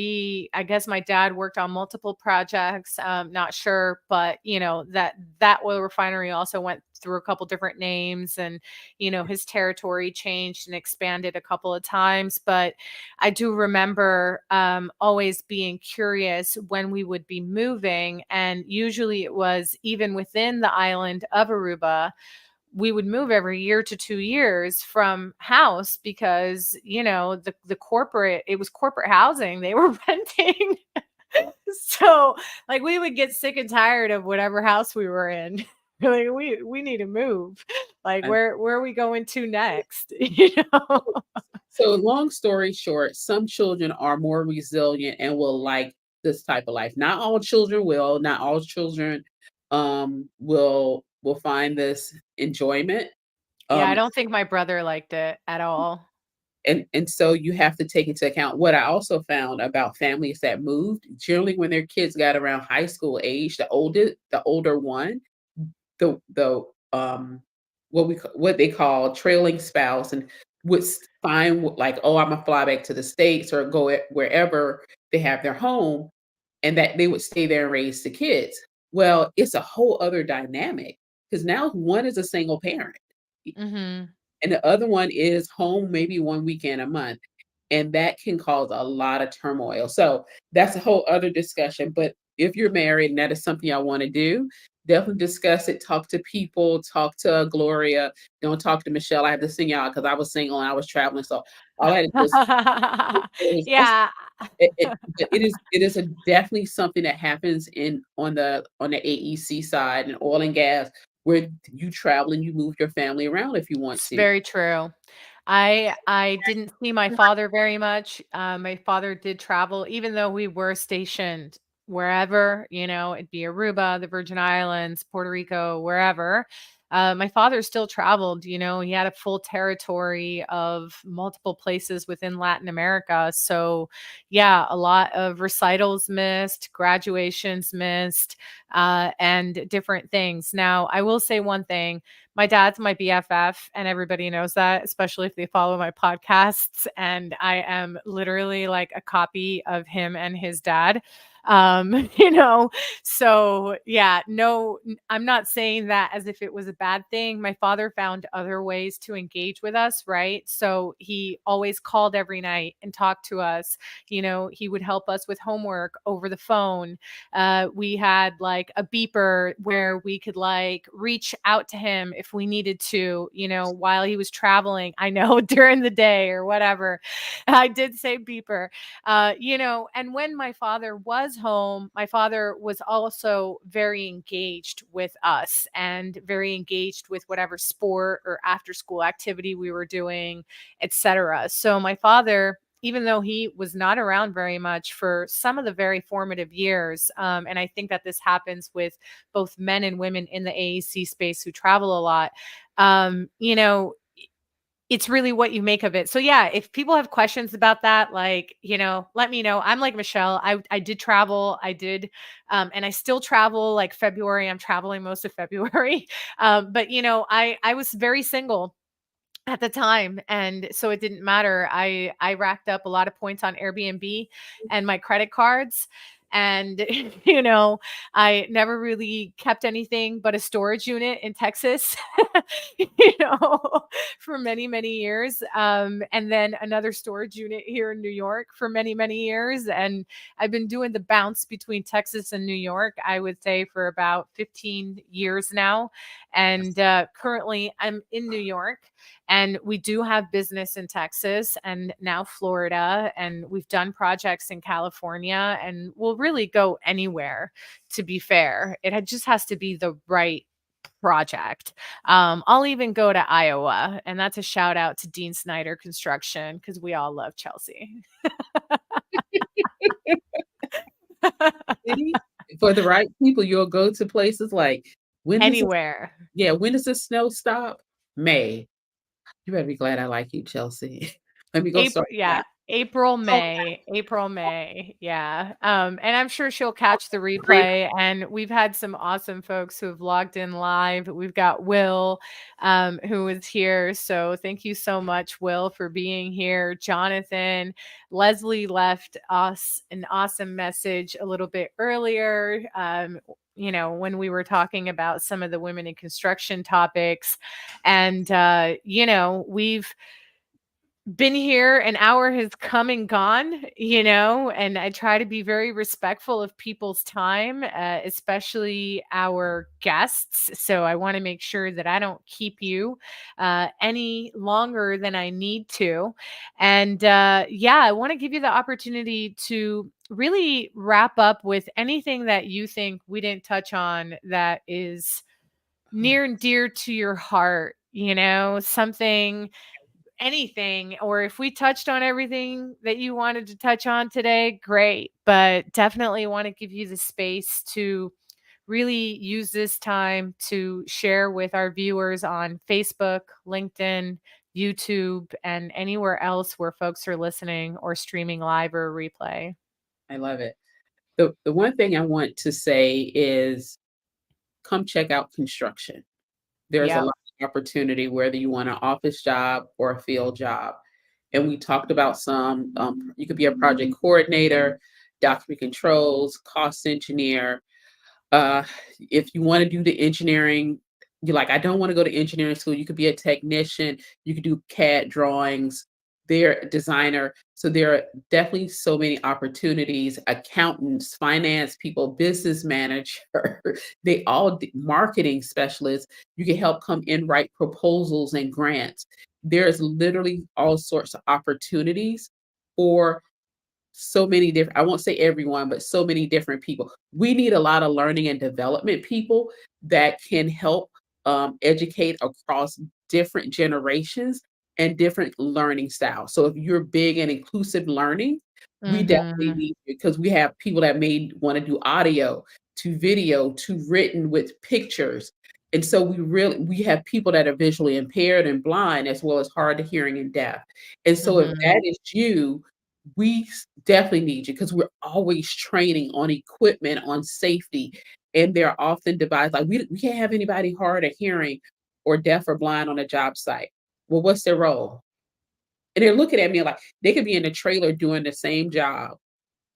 Speaker 1: I guess my dad worked on multiple projects. Not sure, but you know, that oil refinery also went through a couple different names, and you know, his territory changed and expanded a couple of times. But I do remember always being curious when we would be moving. And usually it was even within the island of Aruba. We would move every year to 2 years from house because, you know, the corporate, it was corporate housing they were renting. So, like, we would get sick and tired of whatever house we were in. Like, we need to move. Like,
Speaker 2: And
Speaker 1: where are we going to next? You know?
Speaker 2: so long story short, some children are more resilient and will like this type of life. Not all children will, not all children, will find this enjoyment.
Speaker 1: Yeah, I
Speaker 2: Um,
Speaker 1: don't think my brother liked it at all.
Speaker 2: And so you have to take into account what I also found about families that moved, generally when their kids got around high school age, the older one, the what they call trailing spouse and would find like, oh, I'm gonna fly back to the States or go wherever they have their home, and that they would stay there and raise the kids. Well, it's a whole other dynamic because now one is a single parent
Speaker 1: Mhm.
Speaker 2: and the other one is home maybe 1 weekend a month, and that can cause a lot of turmoil. So that's a whole other discussion. But if you're married and that is something I want to do, definitely discuss it. Talk to people. Talk to Gloria. Don't talk to Michelle. I have to sing out because I was single and I was traveling. So all I had to do was
Speaker 1: Yeah.
Speaker 2: but it is a definitely something that happens in on the AEC side and oil and gas where you travel and you move your family around if you want
Speaker 1: It's
Speaker 2: to.
Speaker 1: very true. I didn't see my father very much. My father did travel, even though we were stationed wherever, it'd be Aruba, the Virgin Islands, Puerto Rico, wherever. My father still traveled. He had a full territory of multiple places within Latin America. So, yeah, a lot of recitals missed, graduations missed, and different things. Now, I will say one thing. My dad's my BFF, and everybody knows that, especially if they follow my podcasts. And I am literally like a copy of him and his dad. Um, you know, so yeah, no, I'm not saying that as if it was a bad thing. My father found other ways to engage with us, right? So he always called every night and talked to us. He would help us with homework over the phone. We had like a beeper where we could like reach out to him if we needed to, while he was traveling. I know during the day or whatever. I did say beeper. And when my father was home, my father was also very engaged with us and very engaged with whatever sport or after school activity we were doing, etc. So my father, even though he was not around very much for some of the very formative years. And I think that this happens with both men and women in the AEC space who travel a lot. Um, you know, it's really what you make of it. So yeah, if people have questions about that, like, let me know. I'm like Michelle. I did travel. I did, and I still travel like February. I'm traveling most of February. But I was very single at the time, and so it didn't matter. I racked up a lot of points on Airbnb and my credit cards, and I never really kept anything but a storage unit in Texas, you know for many many years, and then another storage unit here in New York for many many years. And I've been doing the bounce between Texas and New York, I would say, for about 15 years now. And currently I'm in New York, and we do have business in Texas and now Florida, and we've done projects in California, and we'll really go anywhere, to be fair. Just has to be the right project. I'll even go to Iowa, and that's a shout out to Dean Snyder Construction because we all love Chelsea.
Speaker 2: See? For the right people, you'll go to places like when does it
Speaker 1: Anywhere.
Speaker 2: yeah, when does the snow stop? May. You better be glad I like you, Chelsea. Let me go
Speaker 1: April,
Speaker 2: start now.
Speaker 1: yeah, April,
Speaker 2: Oh,
Speaker 1: May, yeah, and I'm sure she'll catch the
Speaker 2: great.
Speaker 1: replay, and we've had some awesome folks who have logged in live. We've got Will, who is here, so thank you so much, Will, for being here. Jonathan, Leslie left us an awesome message a little bit earlier, when we were talking about some of the women in construction topics, and, we've been here. An hour has come and gone, and I try to be very respectful of people's time, especially our guests. So I want to make sure that I don't keep you any longer than I need to. And yeah, I want to give you the opportunity to really wrap up with anything that you think we didn't touch on that is near and dear to your heart, something, anything, or if we touched on everything that you wanted to touch on today, great. But definitely want to give you the space to really use this time to share with our viewers on Facebook, LinkedIn, YouTube, and anywhere else where folks are listening or streaming live or replay.
Speaker 2: I love it. The one thing I want to say is come check out construction. There's a
Speaker 1: Yep.
Speaker 2: lot of opportunity, whether you want an office job or a field job. And we talked about some, you could be a project coordinator, document controls, cost engineer. Uh, if you want to do the engineering, you're like, I don't want to go to engineering school. You could be a technician. You could do CAD drawings. They're a designer. So there are definitely so many opportunities. Accountants, finance people, business manager, they all marketing specialists. You can help come in write proposals and grants. There's literally all sorts of opportunities for so many different, I won't say everyone, but so many different people. We need a lot of learning and development people that can help educate across different generations and different learning styles. So if you're big in inclusive learning, we definitely
Speaker 1: Mhm.
Speaker 2: need you because we have people that may want to do audio to video to written with pictures. And so we have people that are visually impaired and blind as well as hard of hearing and deaf. And so if
Speaker 1: Mhm.
Speaker 2: that is you, we definitely need you because we're always training on equipment, on safety, and they're often devised like we can't have anybody hard of hearing or deaf or blind on a job site. Well, what's their role? And they're looking at me like they could be in a trailer doing the same job.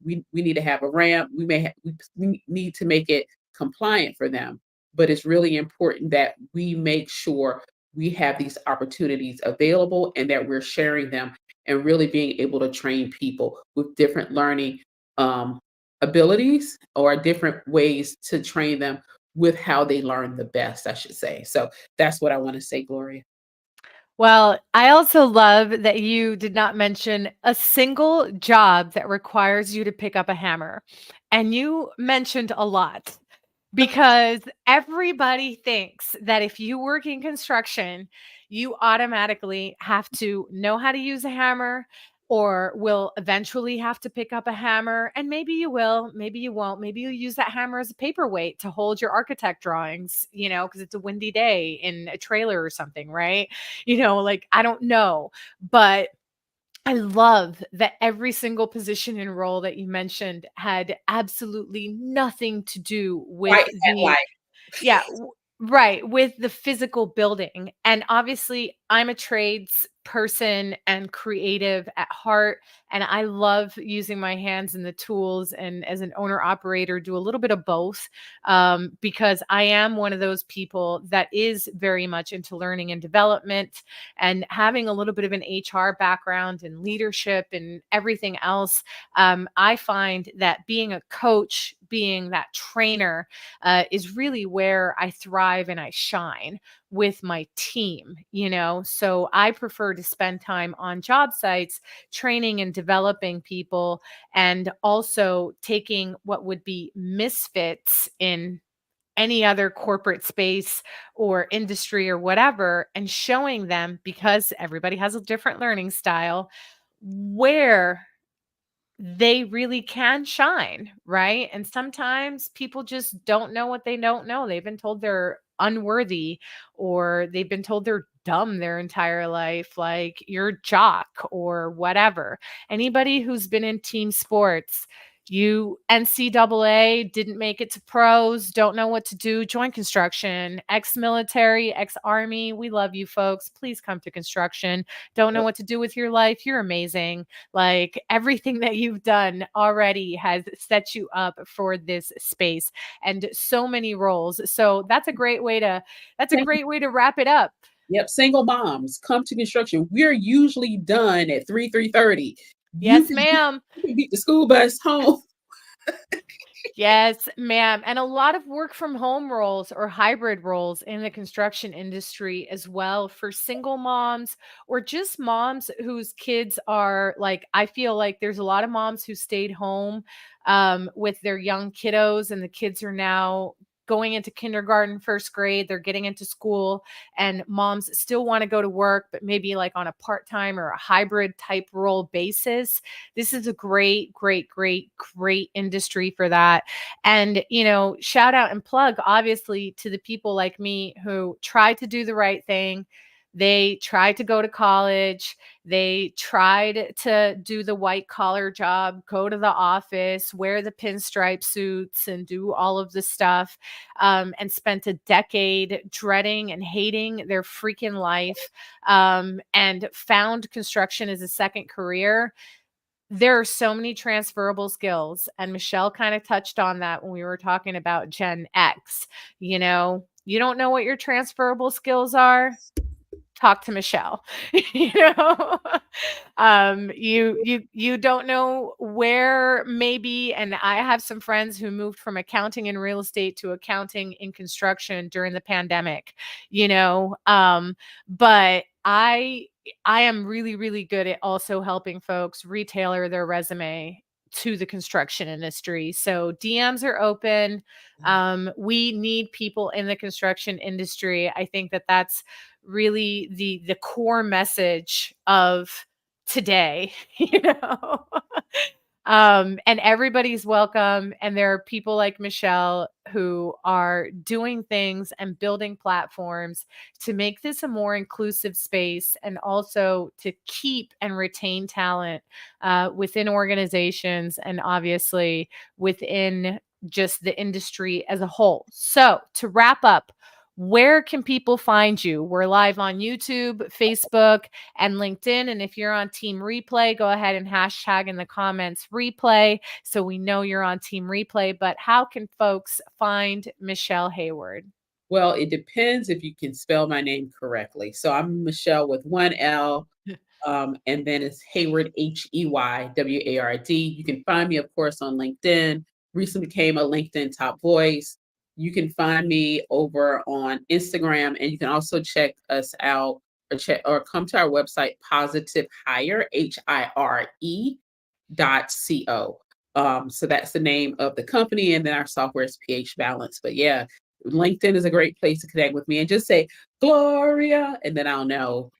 Speaker 2: We need to have a ramp. We need to make it compliant for them. But it's really important that we make sure we have these opportunities available and that we're sharing them and really being able to train people with different learning um, abilities or different ways to train them with how they learn the best, I should say. So that's what I want to say, Gloria.
Speaker 1: Well, I also love that you did not mention a single job that requires you to pick up a hammer. And you mentioned a lot because everybody thinks that if you work in construction, you automatically have to know how to use a hammer or will eventually have to pick up a hammer. And maybe you will, maybe you won't. Maybe you'll use that hammer as a paperweight to hold your architect drawings, because it's a windy day in a trailer or something, right? Like I don't know, but I love that every single position and role that you mentioned had absolutely nothing to do with
Speaker 2: White hat
Speaker 1: the
Speaker 2: life.
Speaker 1: yeah, right, with the physical building. And obviously, I'm a trades person and creative at heart, and I love using my hands and the tools. And as an owner operator, do a little bit of both because I am one of those people that is very much into learning and development and having a little bit of an HR background and leadership and everything else. I find that being a coach, being that trainer, is really where I thrive and I shine with my team, So I prefer to spend time on job sites training and developing people and also taking what would be misfits in any other corporate space or industry or whatever and showing them, because everybody has a different learning style, where they really can shine, right? And sometimes people just don't know what they don't know. They've been told they're unworthy or they've been told they're dumb their entire life, like you're jock or whatever. Anybody who's been in team sports, you NCAA didn't make it to pros, don't know what to do, join construction, ex-military, ex-army. We love you folks. Please come to construction. Don't know what to do with your life. You're amazing. Like everything that you've done already has set you up for this space and so many roles. So that's a great way to wrap it up.
Speaker 2: Yep, single moms come to construction. We're usually done at 3:30. You
Speaker 1: Yes,
Speaker 2: can
Speaker 1: ma'am.
Speaker 2: you can beat the school bus home.
Speaker 1: Yes, ma'am. And a lot of work from home roles or hybrid roles in the construction industry as well for single moms or just moms whose kids are like, I feel like there's a lot of moms who stayed home with their young kiddos, and the kids are now going into kindergarten, first grade, they're getting into school, and moms still want to go to work, but maybe like on a part time or a hybrid type role basis. This is a great, great, great, great industry for that. And, shout out and plug obviously to the people like me who try to do the right thing, They tried to go to college. They tried to do the white collar job, go to the office, wear the pinstripe suits, and do all of the stuff, and spent a decade dreading and hating their freaking life, and found construction as a second career. There are so many transferable skills, and Michelle kind of touched on that when we were talking about Gen X. You don't know what your transferable skills are? Talk to Michelle. you know you don't know where, maybe. And I have some friends who moved from accounting and real estate to accounting in construction during the pandemic, but I am really, really good at also helping folks retailer their resume to the construction industry. So DMs are open. We need people in the construction industry. I think that that's really the core message of today. And everybody's welcome. And there are people like Michelle who are doing things and building platforms to make this a more inclusive space, and also to keep and retain talent within organizations, and obviously within just the industry as a whole. So to wrap up, where can people find you? We're live on YouTube, Facebook, and LinkedIn. And if you're on Team Replay, go ahead and hashtag in the comments replay so we know you're on Team Replay. But how can folks find Michele Heyward?
Speaker 2: Well, it depends if you can spell my name correctly. So I'm Michelle with one L, and then it's Heyward, Heyward. You can find me, of course, on LinkedIn. Recently became a LinkedIn top voice. You can find me over on Instagram, and you can also check us out, or come to our website, Positive Hire, HIRE.co. So that's the name of the company, and then our software is PH Balance. But yeah, LinkedIn is a great place to connect with me, and just say Gloria, and then I'll know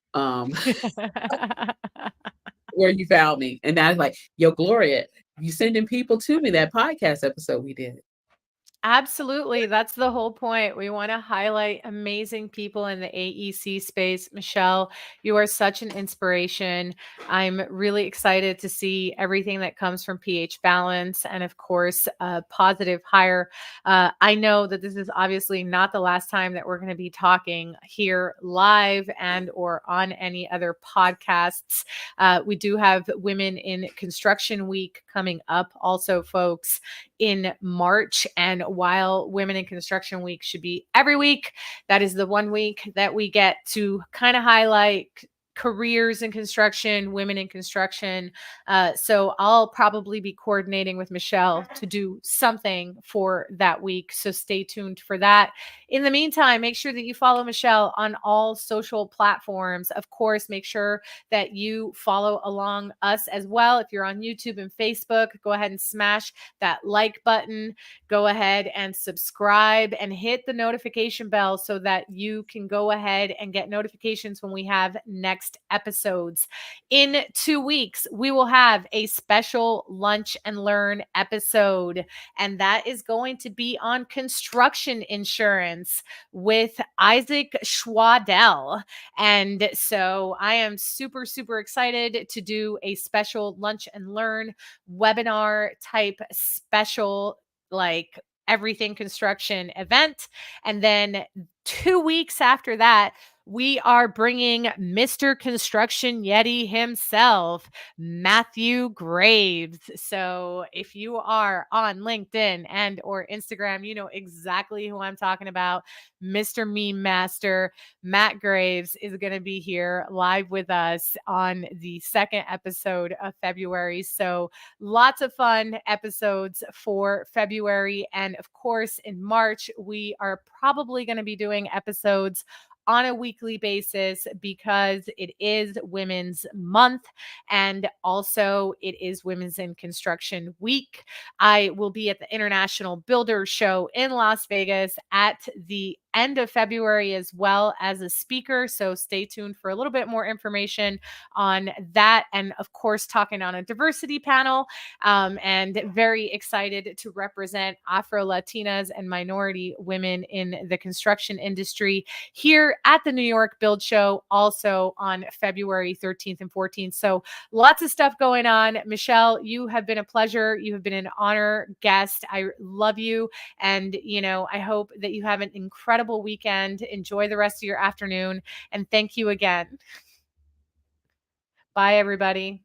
Speaker 2: where you found me. And I was like, yo, Gloria, you sending people to me, that podcast episode we did.
Speaker 1: Absolutely. That's the whole point. We want to highlight amazing people in the AEC space. Michelle, you are such an inspiration. I'm really excited to see everything that comes from PH Balance, and of course, Positive Hire. I know that this is obviously not the last time that we're going to be talking here live and or on any other podcasts. We do have Women in Construction Week coming up also, folks, in March. And while Women in Construction Week should be every week, that is the one week that we get to kind of highlight careers in construction, women in construction. So I'll probably be coordinating with Michelle to do something for that week. So stay tuned for that. In the meantime, make sure that you follow Michelle on all social platforms. Of course, make sure that you follow along us as well. If you're on YouTube and Facebook, go ahead and smash that like button. Go ahead and subscribe and hit the notification bell so that you can go ahead and get notifications when we have next episodes. In 2 weeks, we will have a special lunch and learn episode, and that is going to be on construction insurance with Isaac Schwadell. And so I am super, super excited to do a special lunch and learn webinar type special, like everything construction event. And then 2 weeks after that, we are bringing Mr. Construction Yeti himself, Matthew Graves. So if you are on LinkedIn and or Instagram, you know exactly who I'm talking about. Mr. Meme Master, Matt Graves, is going to be here live with us on the second episode of February. So lots of fun episodes for February. And of course, in March, we are probably going to be doing episodes on a weekly basis because it is Women's Month, and also it is Women's in Construction Week. I will be at the International Builders Show in Las Vegas at the end of February as well as a speaker. So stay tuned for a little bit more information on that. And of course, talking on a diversity panel, and very excited to represent Afro Latinas and minority women in the construction industry here at the New York Build Show, also on February 13th and 14th. So lots of stuff going on. Michele, you have been a pleasure. You have been an honor guest. I love you. And, I hope that you have an incredible weekend. Enjoy the rest of your afternoon. And thank you again. Bye, everybody.